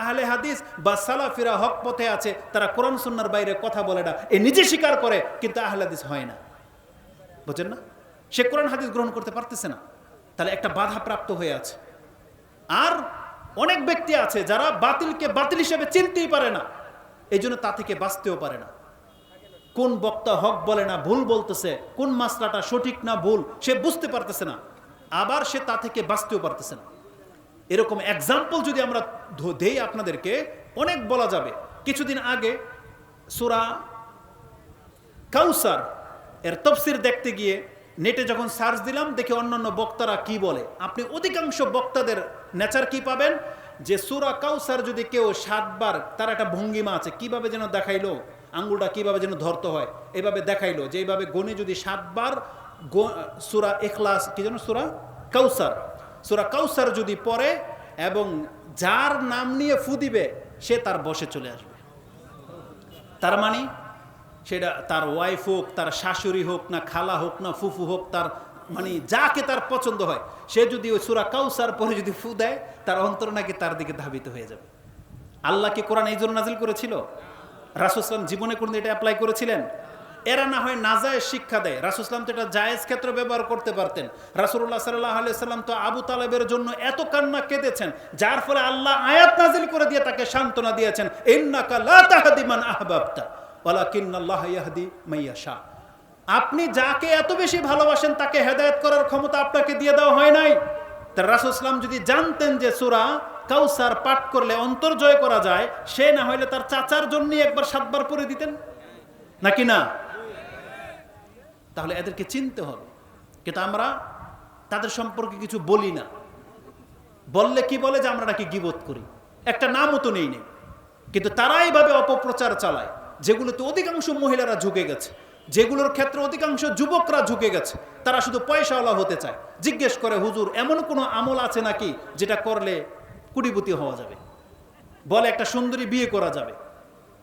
আহলে হাদিস বা সালাফিরা হক পথে আছে, তারা কোরআন সুন্নাহর বাইরে কথা বলে না, এ নিজে স্বীকার করে কিন্তু আহলে হাদিস হয় না। বুঝছেন না? সে কোরআন হাদিস গ্রহণ করতে পারতেছে না, তাহলে একটা বাধা প্রাপ্ত হয়ে আছে। আর অনেক ব্যক্তি আছে যারা বাতিলকে বাতিল হিসেবে চিনতেই পারে না, এই জন্য তা থেকে বাঁচতেও পারে না। কোন বক্তা হক বলে না ভুল বলতেছে, কোন মাসলাটা সঠিক না ভুল সে বুঝতে পারতেছে না, আবার সে তা থেকে বাঁচতেও পারতেছে না। এরকম এক্সাম্পল যদি আমরা দেই আপনাদেরকে, অনেক বলা যাবে। কিছুদিন আগে সূরা কাউসার এর তাফসীর দেখতে গিয়ে নেটে যখন সার্চ দিলাম, দেখে অন্যান্য বক্তারা কি বলে। আপনি অধিকাংশ বক্তাদের নেচার কি পাবেন, যে সূরা কাউসার যদি কেউ 7 বার, তার একটা ভঙ্গিমা আছে, কিভাবে যেন দেখাইলো, আঙ্গুলটা কিভাবে যেন ধরতে হয় এভাবে দেখাইলো, যে এইভাবে গণে যদি 7 বার সূরা ইখলাস, কি যেন সূরা কাউসার যদি পড়ে এবং যার নাম নিয়ে ফু দিবে সে তার বসে চলে আসবে। তার মানে সেটা তার ওয়াইফ হোক, তার শাশুড়ি হোক, না খালা হোক, না ফুফু হোক, তার মানে যাকে তার পছন্দ হয়, সে যদি ওই সূরা কাউসার পরে যদি ফু দেয়, তার অন্তর নাকি তার দিকে ধাবিত হয়ে যাবে। আল্লাহ কি কোরআন এই জন্য নাজিল করেছিল? রাসূল সাল্লাল্লাহু আলাইহি ওয়াসাল্লাম জীবনে কোনদিন এটা অ্যাপ্লাই করেছিলেন? এরা না হয় নাজায়েজ শিক্ষা দেয়, রাসূল সাল্লাল্লাহু আলাইহি ওয়াসাল্লাম তো এটা জায়েজ ক্ষেত্রে ব্যবহার করতে পারতেন। রাসূলুল্লাহ সাল্লাল্লাহু আলাইহি ওয়াসাল্লাম তো আবু তালেবের জন্য এত কান্না কেঁদেছেন, যার ফলে আল্লাহ আয়াত নাজিল করে দিয়ে তাকে সান্ত্বনা দিয়েছেন, ইন্নাকা লা তাহদি মান আহবাবতা ওয়ালাকিন্নাল্লাহা ইয়াহদি মাইয়াশা। আপনি যাকে এত বেশি ভালোবাসেন তাকে হেদায়েত করার ক্ষমতা আপনাকে দিয়ে দেওয়া হয় নাই। তার রাসূল সাল্লাল্লাহু আলাইহি ওয়াসাল্লাম যদি জানতেন যে সূরা কাউসার পাঠ করলে অন্তর জয় করা যায়, সে না হইলে তার চাচার জন্য একবার 7 বার পড়ে দিতেন নাকি না? তাহলে এদেরকে চিনতে হবে, কিন্তু আমরা তাদের সম্পর্কে কিছু বলি না। বললে কি বলে যে আমরা নাকি গীবত করি, একটা নামও তো নেই। কিন্তু তারা এইভাবে অপপ্রচার চালায়, যেগুলোতে অধিকাংশ মহিলারা ঝুঁকে গেছে, যেগুলোর ক্ষেত্রে অধিকাংশ যুবকরা ঝুঁকে গেছে। তারা শুধু পয়সাওয়ালা হতে চায়। জিজ্ঞেস করে, হুজুর এমন কোনো আমল আছে নাকি যেটা করলে কোটিপতি হওয়া যাবে? বলে একটা সুন্দরী বিয়ে করা যাবে।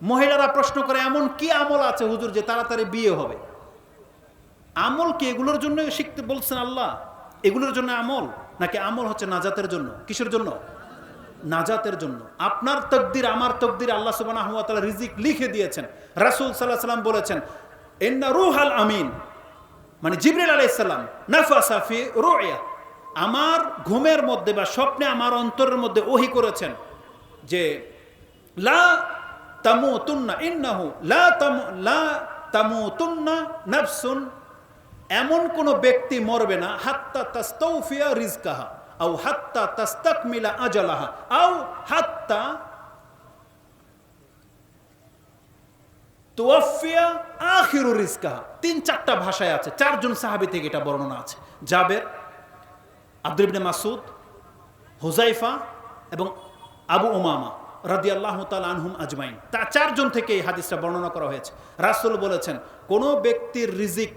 মহিলারা প্রশ্ন করে, এমন কি আমল আছে হুজুর যে তাড়াতাড়ি বিয়ে হবে? আমল কি এগুলোর জন্য শিখতে বলছেন আল্লাহ? এগুলোর জন্য আমল? নাকি আমল হচ্ছে নাজাতের জন্য? কিসের জন্য? নাজাতের জন্য। আপনার তাকদীর আমার তাকদীর আল্লাহ সুবহানাহু ওয়া তাআলা রিজিক লিখে দিয়েছেন। রাসূল সাল্লাল্লাহু আলাইহি ওয়াসাল্লাম বলেছেন, ইন্না রূহাল আমিন, মানে জিবরিল আলাইহিস সালাম, নাফাসা ফি রুইয়া, আমার ঘুমের মধ্যে বা স্বপ্নে আমার অন্তরের মধ্যে ওহী করেছেন যে লা তামুতুন্না ইন্নাহু লা তামুতুন্না নাফসুন, এমন কোন ব্যক্তি মরবে না হাত্তা তাস্তাউফিয়া রিজকাহা আও হাত্তা তাস্তাকমিলা আজালাহা আও হাত্তা তুওয়াফিয়া আখিরু রিজকাহা। 3-4টা ভাষায় আছে, 4জন সাহাবী থেকে এটা বর্ণনা আছে, জাবের, আব্দুল ইবনে মাসউদ, হুযায়ফা এবং আবু উমামা রাদিয়াল্লাহু তাআলা আনহুম আজমাইন। তা 4জন থেকে এই হাদিসটা বর্ণনা করা হয়েছে। রাসূল বলেছেন, কোন ব্যক্তির রিজিক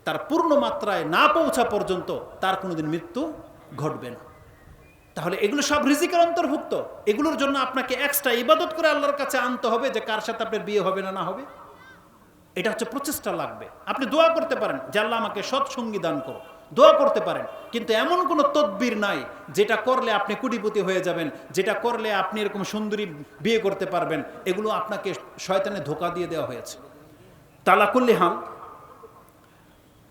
তার পূর্ণ মাত্রায় না পৌঁছা পর্যন্ত তার কোনোদিন মৃত্যু ঘটবে না। তাহলে এগুলো সব রিজিকের অন্তর্ভুক্ত। এগুলোর জন্য আপনাকে এক্সট্রা ইবাদত করে আল্লাহর কাছে আনতে হবে যে কার সাথে আপনার বিয়ে হবে না না হবে। এটা হচ্ছে প্রচেষ্টা লাগবে। আপনি দোয়া করতে পারেন যে আল্লাহ আমাকে সৎসঙ্গী দান করো, দোয়া করতে পারেন, কিন্তু এমন কোনো তদবির নাই যেটা করলে আপনি কোটিপতি হয়ে যাবেন, যেটা করলে আপনি এরকম সুন্দরী বিয়ে করতে পারবেন। এগুলো আপনাকে শয়তানে ধোঁকা দিয়ে দেওয়া হয়েছে। তালাকুল্লি হাল,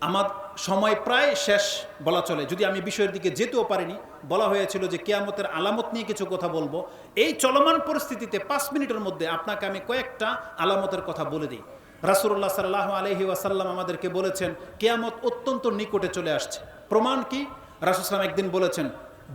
আমার সময় প্রায় শেষ বলা চলে, যদি আমি বিষয়ের দিকে যেতেও পারিনি। বলা হয়েছিল যে কিয়ামতের আলামত নিয়ে কিছু কথা বলবো। এই চলমান পরিস্থিতিতে 5 মিনিটের মধ্যে আপনাকে আমি কয়েকটা আলামতের কথা বলে দিই। রাসূলুল্লাহ সাল্লাল্লাহু আলাইহি ওয়াসাল্লাম আমাদেরকে বলেছেন কিয়ামত অত্যন্ত নিকটে চলে আসছে। প্রমাণ কি? রাসূল সাল্লাল্লাহু আলাইহি ওয়াসাল্লাম একদিন বলেছেন,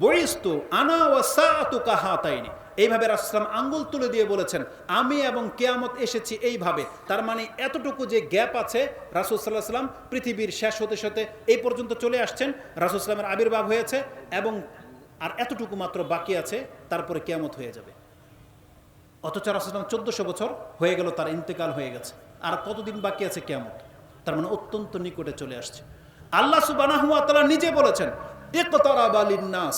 বইস্তু আনা ওয়া সাআতু কাহাতাইনি, এইভাবে রাসূল সাল্লাল্লাহু আলাইহি ওয়াসাল্লাম আঙ্গুল তুলে দিয়ে বলেছেন আমি এবং কিয়ামত এসেছি এইভাবে। তার মানে এতটুকু যে গ্যাপ আছে, রাসূল সাল্লাল্লাহু আলাইহি ওয়াসাল্লাম পৃথিবীর শেষ হতে হতে এই পর্যন্ত চলে আসছেন, রাসূল সাল্লাল্লাহু আলাইহি ওয়াসাল্লামের আবির্ভাব হয়েছে এবং আর এতটুকু মাত্র বাকি আছে, তারপরে কিয়ামত হয়ে যাবে। অথচ রাসূল সাল্লাল্লাহু আলাইহি ওয়াসাল্লাম 1400 বছর হয়ে গেল, তার ইন্তেকাল হয়ে গেছে, আর কতদিন বাকি আছে কিয়ামত? তার মানে অত্যন্ত নিকটে চলে আসছে। আল্লাহ সুবহানাহু ওয়া তাআলা নিজে বলেছেন ইকতারাবা লিন-নাস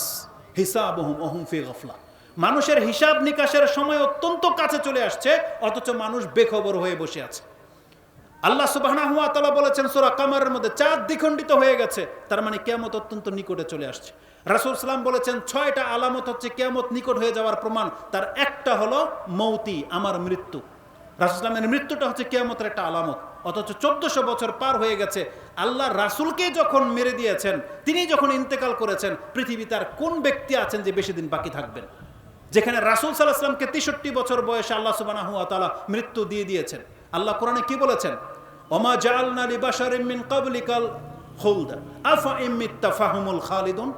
হিসাবুহুম ওয়া হুম ফি গাফলা, মানুষের হিসাব নিকাশের সময় অত্যন্ত কাছে চলে আসছে, অথচ মানুষ বেখবর হয়ে বসে আছে। আল্লাহ সুবহানাহু ওয়া তাআলা বলেছেন সূরা কামারের মধ্যে চাঁদ দ্বিখণ্ডিত হয়ে গেছে, তার মানে কিয়ামত অত্যন্ত নিকটে চলে আসছে। রাসূল সাল্লাল্লাহু আলাইহি ওয়াসাল্লাম বলেছেন 6টা আলামত হচ্ছে কিয়ামত নিকট হয়ে যাওয়ার প্রমাণ, তার একটা হলো মৌতি, আমার মৃত্যু। রাসূল সাল্লাল্লাহু আলাইহি ওয়াসাল্লামের মৃত্যুটা হচ্ছে কিয়ামতের একটা আলামত, অথচ 1400 বছর পার হয়ে গেছে। আল্লাহ রাসূলকে যখন মেরে দিয়েছেন, তিনি যখন ইন্তেকাল করেছেন, পৃথিবীতে আর কোন ব্যক্তি আছেন যে বেশি দিন বাকি থাকবেন? যেখানে রাসূল সাল্লাল্লাহু আলাইহি ওয়াসাল্লামকে 63 বছর বয়সে আল্লাহ সুবহানাহু ওয়া তাআলা মৃত্যু দিয়ে দিয়েছেন। আল্লাহ কোরআনে কি বলেছেন? ওমা জাআলনা লিবাশারিন মিন ক্বাবলিকাল খুলদ আফা ইমিত্তা ফাহুমুল খালিদুন,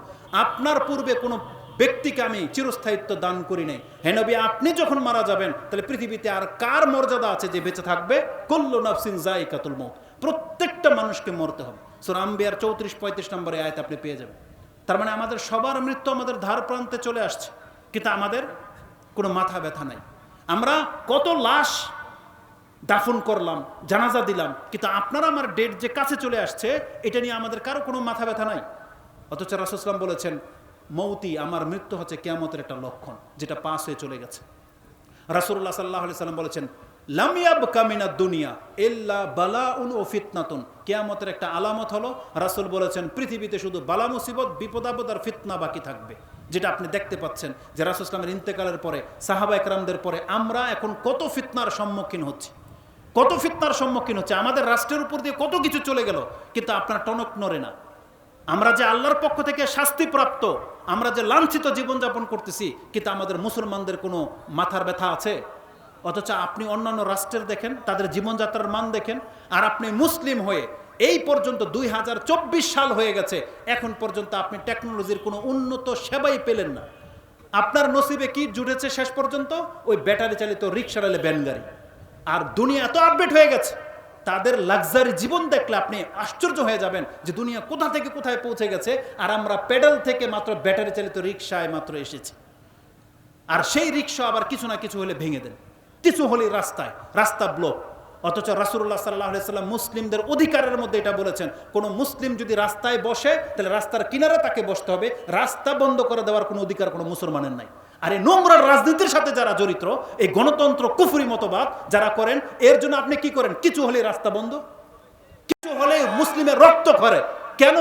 আপনার পূর্বে কোনো ব্যক্তিকে আমি চিরস্থায়িত্ব দান করি নাই। হে নবী, আপনি যখন মারা যাবেন তাহলে পৃথিবীতে আর কার মর্যাদা আছে যে বেঁচে থাকবে? কুল্লু নাফসিন যায়িকাতুল মউত, প্রত্যেকটা মানুষকে মরতে হবে। সূরা আম্বিয়ার 34-35 নম্বরে আয়াত আপনি পেয়ে যাবেন। তার মানে আমাদের সবার মৃত্যু আমাদের ধার প্রান্তে চলে আসছে, কিন্তু আমাদের কোনো মাথা ব্যথা নাই। আমরা কত লাশ দাফন করলাম, জানাজা দিলাম, কিন্তু আপনারা আমার ডেট যে কাছে চলে আসছে এটা নিয়ে আমাদের কারো কোনো মাথা ব্যথা নাই। অথচ রাসূল সাল্লাল্লাহু আলাইহি ওয়াসাল্লাম বলেছেন মৌতি, আমার মৃত্যু হচ্ছে কিয়ামতের একটা লক্ষণ, যেটা পাস হয়ে চলে গেছে। রাসূলুল্লাহ সাল্লাল্লাহু আলাইহি ওয়াসাল্লাম বলেছেন লাম ইয়াবকা মিনাদ দুনিয়া ইল্লা বালাউন ওয়া ফিতনাতুন, কিয়ামতের একটা আলামত হলো, রাসূল বলেছেন পৃথিবীতে শুধু বালা মুসিবত, বিপদ আপদ আর ফিতনা বাকি থাকবে। যেটা আপনি দেখতে পাচ্ছেন যে রাসূল সাল্লাল্লাহু আলাইহি ওয়াসাল্লামের ইন্তেকালের পরে, সাহাবা একরামদের পরে আমরা এখন কত ফিতনার সম্মুখীন হচ্ছি, কত ফিতনার সম্মুখীন হচ্ছে। আমাদের রাষ্ট্রের উপর দিয়ে কত কিছু চলে গেল, কিন্তু আপনার টনক নড়ে না। আমরা যে আল্লাহর পক্ষ থেকে শাস্তিপ্রাপ্ত, আমরা যে লাঞ্ছিত জীবনযাপন করতেছি, কিন্তু আমাদের মুসলমানদের কোনো মাথার ব্যথা আছে? অথচ আপনি অন্যান্য রাষ্ট্রের দেখেন, তাদের জীবনযাত্রার মান দেখেন, আর আপনি মুসলিম হয়ে এই পর্যন্ত 2024 সাল হয়ে গেছে, এখন পর্যন্ত আপনি টেকনোলজির কোনো উন্নত সেবাই পেলেন না। আপনার নসিবে কি জুটেছে শেষ পর্যন্ত? ওই ব্যাটারি চালিত রিক্সা রেলে ভ্যান গাড়ি। আর দুনিয়া এত আপডেট হয়ে গেছে, তাদের লাক্সারি জীবন দেখলে আপনি আশ্চর্য হয়ে যাবেন যে দুনিয়া কোথা থেকে কোথায় পৌঁছে গেছে, আর আমরা পেডাল থেকে মাত্র ব্যাটারি চালিত রিক্সায় মাত্র এসেছি। আর সেই রিক্সা আবার কিছু না কিছু হলে ভেঙে দেন, কিছু হলে রাস্তা ব্লক। অথচ রাসূলুল্লাহ সাল্লাল্লাহু আলাইহি ওয়াসাল্লাম মুসলিমদের অধিকারের মধ্যে এটা বলেছেন, কোন মুসলিম যদি রাস্তায় বসে তাহলে রাস্তার কিনারে তাকে বসতে হবে, রাস্তা বন্ধ করে দেওয়ার কোনো অধিকার কোনো মুসলমানের নাই। আর এই নোংরা রাজনীতির সাথে যারা জড়িত, এই গণতন্ত্র কুফরি মতবাদ যারা করেন, এর জন্য আপনি কি করেন? কিছু হলে রাস্তা বন্ধ, কিছু হলে মুসলিমের রক্ত করে। কেন?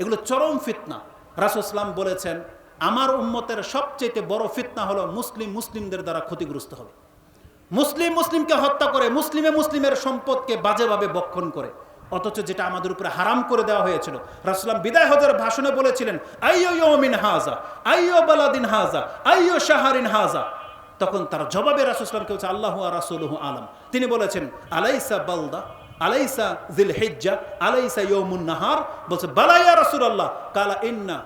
এগুলো চরম ফিতনা। রাসূল সাল্লাল্লাহু আলাইহি ওয়াসাল্লাম বলেছেন আমার উম্মতের সবচেয়ে বড় ফিতনা হলো মুসলিমদের দ্বারা ক্ষতিগ্রস্ত হবে। মুসলিমকে হত্যা করে, মুসলিমের সম্পদকে বাজেভাবে বক্ষণ করে। অথচ যেটা আমাদের উপরে হারাম করে দেওয়া হয়েছিল, রাসূলুল্লাহ সাল্লাল্লাহু আলাইহি ওয়াসাল্লাম বিদায় হজের ভাষণে বলেছিলেন আইয়ু ইয়াউমিন হাযা, আইয়ু বালাদিন হাযা, আইয়ু শাহরিন হাযা। তখন তার জবাবে রাসূল সাল্লাল্লাহু আলাইহি ওয়াসাল্লাম কে বলছে আল্লাহু ওয়া রাসূলুহু আলাম। তিনি বলেছেন আলাইসা বালদা, আলাইসা যিলহিজ্জা, আলাইসা ইয়াউমুন নাহার। বলছে বালা ইয়া রাসূলুল্লাহ, কালা ইন্না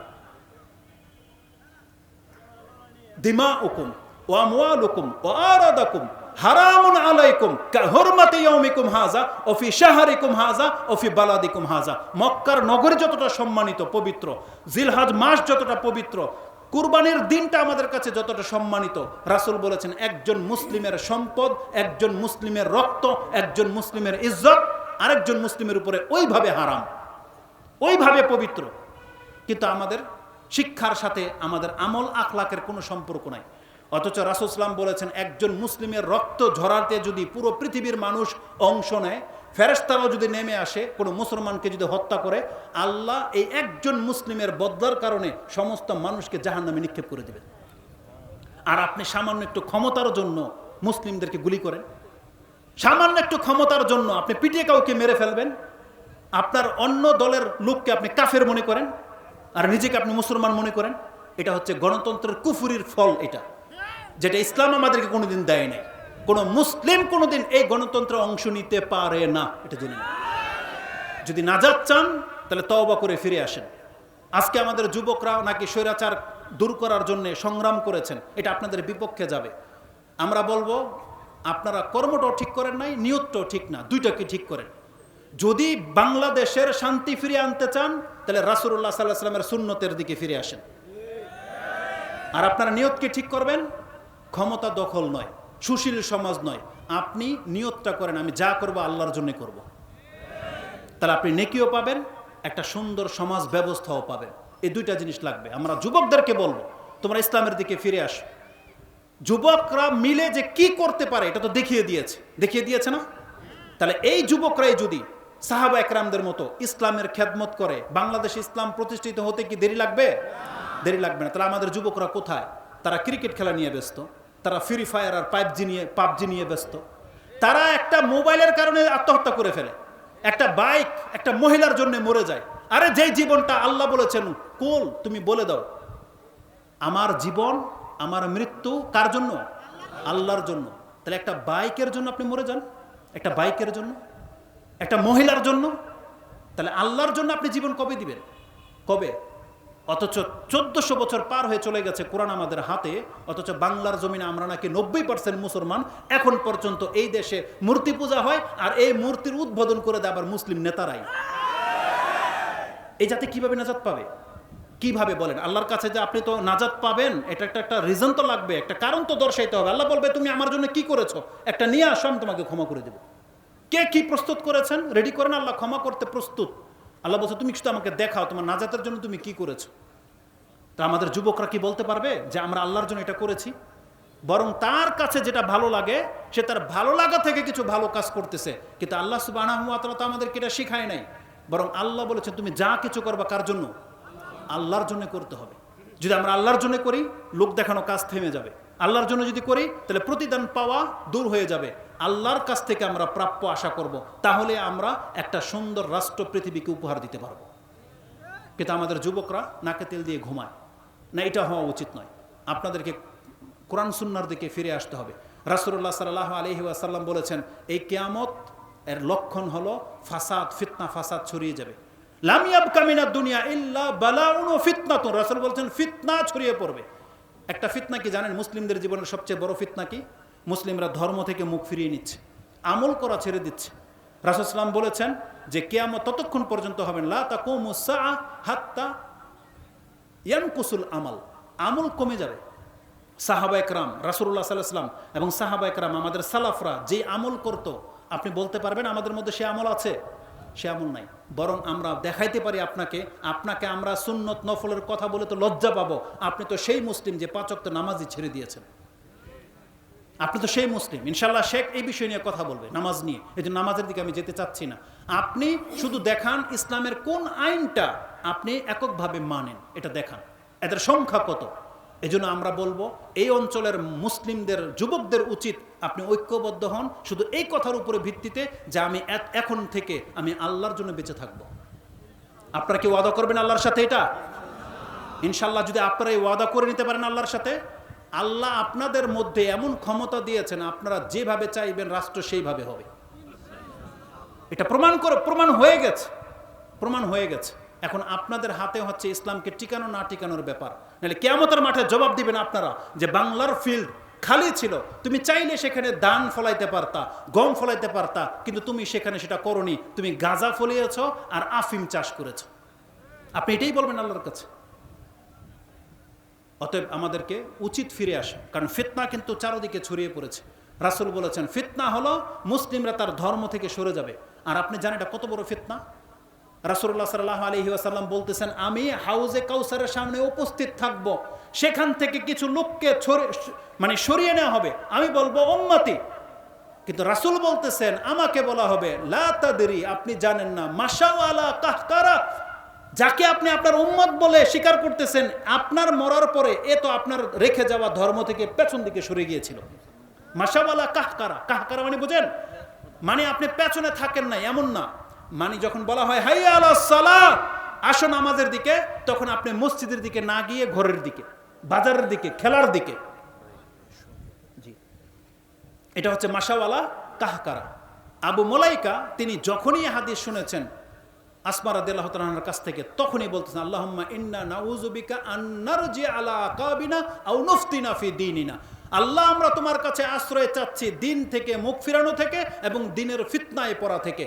দিমাউকুম ওয়া আমওয়ালুকুম ওয়া আরাদাকুম হারামুন আলাইকুম কাহুরমাতি ইয়াউমিকুম হাযা ওয়া ফি শাহরিকুম হাযা ওয়া ফি বালাদিকুম হাযা। মক্কার নগরী যতটা সম্মানিত পবিত্র, জিলহজ মাস যতটা পবিত্র, কুরবানির দিনটা আমাদের কাছে যতটা সম্মানিত, রাসূল বলেছেন একজন মুসলিমের সম্পদ, একজন মুসলিমের রক্ত, একজন মুসলিমের ইজ্জত আরেকজন মুসলিমের উপরে ওইভাবে হারাম, ওইভাবে পবিত্র। কিন্তু আমাদের শিক্ষার সাথে আমাদের আমল আখলাকের কোনো সম্পর্ক নাই। অথচ রাসূল সাল্লাল্লাহু আলাইহি ওয়াসাল্লাম বলেছেন একজন মুসলিমের রক্ত ঝরাতে যদি পুরো পৃথিবীর মানুষ অংশ নেয়, ফেরেশতারাও যদি নেমে আসে কোনো মুসলমানকে যদি হত্যা করে, আল্লাহ এই একজন মুসলিমের বদলার কারণে সমস্ত মানুষকে জাহান্নামে নিক্ষেপ করে দেবেন। আর আপনি সামান্য একটু ক্ষমতার জন্য মুসলিমদেরকে গুলি করেন, সামান্য একটু ক্ষমতার জন্য আপনি পিটিয়ে কাউকে মেরে ফেলবেন, আপনার অন্য দলের লোককে আপনি কাফের মনে করেন আর নিজেকে আপনি মুসলমান মনে করেন। এটা হচ্ছে গণতন্ত্রের কুফরির ফল, এটা যেটা ইসলাম আমাদেরকে কোনোদিন দেয় নাই। কোনো মুসলিম কোনোদিন এই গণতন্ত্রে অংশ নিতে পারে না, এটা জেনে নেন। যদি নাজাত চান তাহলে তওবা করে ফিরে আসেন। আজকে আমাদের যুবকরা নাকি স্বৈরাচার দূর করার জন্য সংগ্রাম করেছেন, এটা আপনাদের বিপক্ষে যাবে। আমরা বলবো আপনারা কর্মটাও ঠিক করেন নাই, নিয়তটাও ঠিক না, দুইটাকে ঠিক করেন। যদি বাংলাদেশের শান্তি ফিরিয়ে আনতে চান তাহলে রাসূলুল্লাহ সাল্লাল্লাহু আলাইহি ওয়াসাল্লামের সুন্নতের দিকে ফিরে আসেন। আর আপনারা নিয়তকে ঠিক করবেন, ক্ষমতা দখল নয়, সুশীল সমাজ নয়। আপনি নিয়তটা করেন আমি যা করব আল্লাহর জন্য করব, তাহলে আপনি নেকিও পাবেন, একটা সুন্দর সমাজ ব্যবস্থাও পাবেন। এই দুইটা জিনিস লাগবে। আমরা যুবকদেরকে বলবো তোমরা ইসলামের দিকে ফিরে আসো। যুবকরা মিলে যে কি করতে পারে এটা তো দেখিয়ে দিয়েছে না? তাহলে এই যুবকরাই যদি সাহাবা একরামদের মতো ইসলামের খেদমত করে, বাংলাদেশে ইসলাম প্রতিষ্ঠিত হতে কি দেরি লাগবে? দেরি লাগবে না। তাহলে আমাদের যুবকরা কোথায়? তারা ক্রিকেট খেলা নিয়ে ব্যস্ত, তারা ফ্রি ফায়ার আর পাবজি নিয়ে ব্যস্ত, তারা একটা মোবাইলের কারণে আত্মহত্যা করে ফেলে, একটা বাইক একটা মহিলার জন্য মরে যায়। আরে যেই জীবনটা আল্লাহ বলেছেন কুল, তুমি বলে দাও আমার জীবন আমার মৃত্যু কার জন্য? আল্লাহর জন্য। তাহলে একটা বাইকের জন্য আপনি মরে যান, একটা বাইকের জন্য, একটা মহিলার জন্য, তাহলে আল্লাহর জন্য আপনি জীবন কবে দিবেন? কবে? অথচ 1400 বছর পার হয়ে চলে গেছে কোরআন আমাদের হাতে, অথচ বাংলার জমিনে আমরা নাকি 90% মুসলমান। এখন পর্যন্ত এই দেশে মূর্তি পূজা হয়, আর এই মূর্তির উদ্বোধন করে দেয় আবার মুসলিম নেতারাই। এই জাতি কিভাবে নাজাত পাবে? কিভাবে বলেন? আল্লাহর কাছে যে আপনি তো নাজাত পাবেন, এটা একটা রিজন তো লাগবে, একটা কারণ তো দর্শাইতে হবে। আল্লাহ বলবে তুমি আমার জন্য কি করেছো, একটা নিয়ে আসো, আমি তোমাকে ক্ষমা করে দেবো। কে কি প্রস্তুত করেছেন রেডি করেন, আল্লাহ ক্ষমা করতে প্রস্তুত। আল্লাহ বলছে তুমি শুধু আমাকে দেখাও তোমার নাজাতের জন্য তুমি কি করেছো। তা আমাদের যুবকরা কি বলতে পারবে যে আমরা আল্লাহর জন্য এটা করেছি? বরং তার কাছে যেটা ভালো লাগে সে তার ভালো লাগা থেকে কিছু ভালো কাজ করতেছে, কিন্তু আল্লাহ সুবহানাহু ওয়া তাআলা তো আমাদেরকে এটা শেখায় নাই। বরং আল্লাহ বলেছেন তুমি যা কিছু করবা কার জন্য? আল্লাহর জন্য করতে হবে। যদি আমরা আল্লাহর জন্য করি লোক দেখানো কাজ থেমে যাবে। আল্লাহর জন্য যদি করি তাহলে প্রতিদান পাওয়া দূর হয়ে যাবে, আল্লাহর কাছ থেকে আমরা প্রাপ্য আশা করব। তাহলে আমরা একটা সুন্দর রাষ্ট্র পৃথিবীকে উপহার দিতে পারবো। কিন্তু আমাদের যুবকরা নাকে তেল দিয়ে ঘুমায় না, এটা হওয়া উচিত নয়। আপনাদেরকে কোরআন সুন্নাহর দিকে ফিরে আসতে হবে। রাসূলুল্লাহ সাল্লাল্লাহু আলাইহি ওয়াসাল্লাম বলেছেন এই কিয়ামত এর লক্ষণ হলো ফাসাদ, ফিতনা ফাসাদ ছড়িয়ে যাবে। লাম ইয়াবকা মিনাদ দুনিয়া ইল্লা বালাউন ওয়া ফিতনাতুন। রাসূল বলেছেন ফিতনা ছড়িয়ে পড়বে। একটা ফিতনা কি জানেন? মুসলিমদের জীবনের সবচেয়ে বড় ফিতনা কি? মুসলিমরা ধর্ম থেকে মুখ ফিরিয়ে নিচ্ছে, আমল করা ছেড়ে দিচ্ছে। রাসূল সাল্লাল্লাহু আলাইহি ওয়াসাল্লাম বলেছেন যে কিয়ামত ততক্ষণ পর্যন্ত হবে লা তাকুমুস সাআ হাত্তা ইয়ানকুসুল আমাল, আমল কমে যাবে। সাহাবা একরাম, রাসূলুল্লাহ সাল্লাল্লাহু আলাইহি ওয়াসাল্লাম এবং সাহাবা একরাম আমাদের সালাফরা যে আমল করত, আপনি বলতে পারবেন আমাদের মধ্যে সে আমল আছে? সে আমল নাই। বরং আমরা দেখাইতে পারি আপনাকে আমরা সুন্নত নফলের কথা বলে তো লজ্জা পাবো। আপনি তো সেই মুসলিম যে 5 ওয়াক্ত নামাজই ছেড়ে দিয়েছেন। আপনি তো সেই মুসলিম। ইনশাআল্লাহ শেখ এই বিষয় নিয়ে কথা বলবে, নামাজ নিয়ে। এই যে নামাজের দিকে আমি যেতে চাচ্ছি না। আপনি শুধু দেখান ইসলামের কোন আইনটা আপনি এককভাবে মানেন, এটা দেখান, এদের সংখ্যা কত। এজন্য আমরা বলবো এই অঞ্চলের মুসলিমদের যুবকদের উচিত আপনি ঐক্যবদ্ধ হন শুধু এই কথার উপরে ভিত্তিতে যে আমি এখন থেকে আমি আল্লাহর জন্য বেঁচে থাকবো। আপনারা কি ওয়াদা করবেন আল্লাহর সাথে? এটা ইনশাআল্লাহ যদি আপনারা এই ওয়াদা করে নিতে পারেন আল্লাহর সাথে, আল্লাহ আপনাদের মধ্যে এমন ক্ষমতা দিয়েছেন আপনারা যেভাবে চাইবেন রাষ্ট্র সেইভাবে হবে। এটা প্রমাণ হয়ে গেছে। এখন আপনাদের হাতে হচ্ছে ইসলামকে টিকানো না টিকানোর ব্যাপার। নাহলে কিয়ামতের মাঠে জবাব দিবেন আপনারা যে বাংলার ফিল্ড খালি ছিল, তুমি চাইলে সেখানে ধান ফলাইতে পারতা, গম ফলাইতে পারতা, কিন্তু তুমি সেখানে সেটা করনি, তুমি গাঁজা ফলিয়েছ আর আফিম চাষ করেছ। আপনি এটাই বলবেন আল্লাহর কাছে। অতএব আমাদেরকে উচিত ফিরে আসা, কারণ ফিতনা কিন্তু চারদিকে ছড়িয়ে পড়েছে। রাসূল বলেছেন ফিতনা হলো মুসলিমরা তার ধর্ম থেকে সরে যাবে। আর আপনি জানেন এটা কত বড় ফিতনা? রাসূলুল্লাহ সাল্লাল্লাহু আলাইহি ওয়াসাল্লাম বলতেছেন আমি হাউজে কাউসারের সামনে উপস্থিত থাকব, সেখান থেকে কিছু লোককে সরিয়ে নেওয়া হবে, আমি বলবো উম্মতি। কিন্তু রাসূল বলতেছেন আমাকে বলা হবে লা তাদরি, আপনি জানেন না, মাশাআল্লাহ কাহকারা, যাকে আপনি আপনার উম্মত বলে স্বীকার করতেছেন, আপনার মরার পরে এ তো আপনার রেখে যাওয়া ধর্ম থেকে পেছন দিকে সরে গিয়েছিল। মাশাআল্লাহ কাহকারা, কাহকারা মানে বুঝেন? মানে আপনি পেছনে থাকেন না এমন না, মানে যখন বলা হয় হাইয়া আলাস সালাহ, আসো নামাজের দিকে, তখন আপনি মসজিদের দিকে না গিয়ে ঘরের দিকে, বাজারের দিকে, খেলার দিকে। জি, এটা হচ্ছে মাশাআল্লাহ কাহকারা। আবু মুলাইকা তিনি যখনই হাদিস শুনেছেন আসমা রাদিয়াল্লাহু তাআলা আনহার কাছ থেকে তখনই বলতেছেন, আল্লাহুম্মা ইন্না নাউযু বিকা আন নারজি আলা আকাবিনা আও নুফতিনা ফি দীনিনা। আল্লাহ, আমরা তোমার কাছে আশ্রয় চাচ্ছি দিন থেকে মুখ ফিরানো থেকে এবং দিনের ফিতনায় পড়া থেকে।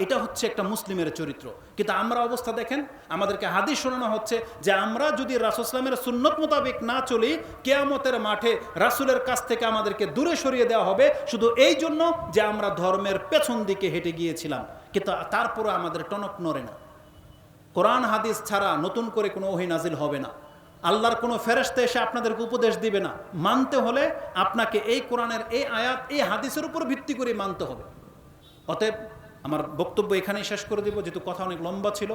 এটা হচ্ছে একটা মুসলিমের চরিত্র। কিন্তু আমরা অবস্থা দেখেন, আমাদেরকে হাদিস শোনানো হচ্ছে যে আমরা যদি রাসূল সাল্লাল্লাহু আলাইহি ওয়াসাল্লামের সুন্নত মোতাবেক না চলি, কিয়ামতের মাঠে রাসূলের কাছ থেকে আমাদেরকে দূরে সরিয়ে দেওয়া হবে, শুধু এই জন্য যে আমরা ধর্মের পেছন দিকে হেঁটে গিয়েছিলাম। কিন্তু তারপরে আমাদের টনক নড়ে না। কোরআন হাদিস ছাড়া নতুন করে কোনো ওহী নাজিল হবে না। আল্লাহর কোনো ফেরেশতা এসে আপনাদেরকে উপদেশ দিবে না। মানতে হলে আপনাকে এই কোরআনের এই আয়াত, এই হাদিসের উপর ভিত্তি করে মানতে হবে। অতএব আমার বক্তব্য এখানেই শেষ করে দেব, যেহেতু কথা অনেক লম্বা ছিল,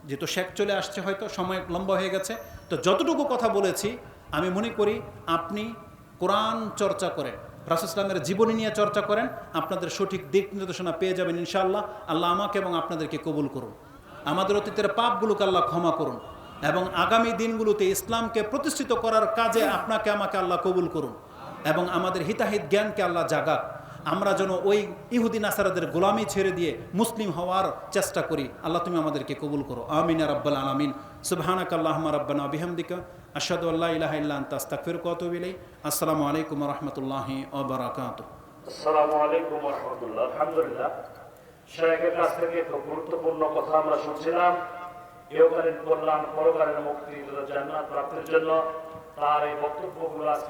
যেহেতু শেখ চলে আসছে, হয়তো সময় লম্বা হয়ে গেছে। তো যতটুকু কথা বলেছি, আমি মনে করি আপনি কোরআন চর্চা করেন, রাসূল ইসলামের জীবনী নিয়ে চর্চা করেন, আপনাদের সঠিক দিক নির্দেশনা পেয়ে যাবেন ইনশাআল্লাহ। আল্লাহ আমাকে এবং আপনাদেরকে কবুল করুন। আমাদের অতীতের পাপগুলোকে আল্লাহ ক্ষমা করুন এবং আগামী দিনগুলোতে ইসলামকে প্রতিষ্ঠিত করার কাজে আপনাকে আমাকে আল্লাহ কবুল করুন এবং আমাদের হিতাহিত জ্ঞানকে আল্লাহ জাগাক। আমরা যেন ওই ইহুদি নাসারাদের গোলামি ছেড়ে দিয়ে মুসলিম হওয়ার চেষ্টা করি। আল্লাহ, তুমি আমাদেরকে কবুল করো। আমিন ইয়া রাব্বাল আলামিন। সুবহানাকা আল্লাহুম্মা রাব্বানা বিহামদিকা আশহাদু আল্লা ইলাহা ইল্লা আনতা আস্তাগফিরুকা ওয়া আতুবু ইলাইক। আসসালামু আলাইকুম ওয়া রাহমাতুল্লাহি ওয়া বারাকাতুহু। আসসালামু আলাইকুম ওয়া রাহমাতুল্লাহ। আলহামদুলিল্লাহ, শেখের কাছ থেকে খুব গুরুত্বপূর্ণ কথা আমরা শুনছিলাম। ইহকালীন কল্যাণ, পরকালীন মুক্তি, জান্নাত প্রাপ্তির জন্য তার এই বক্তব্যগুলো আজকে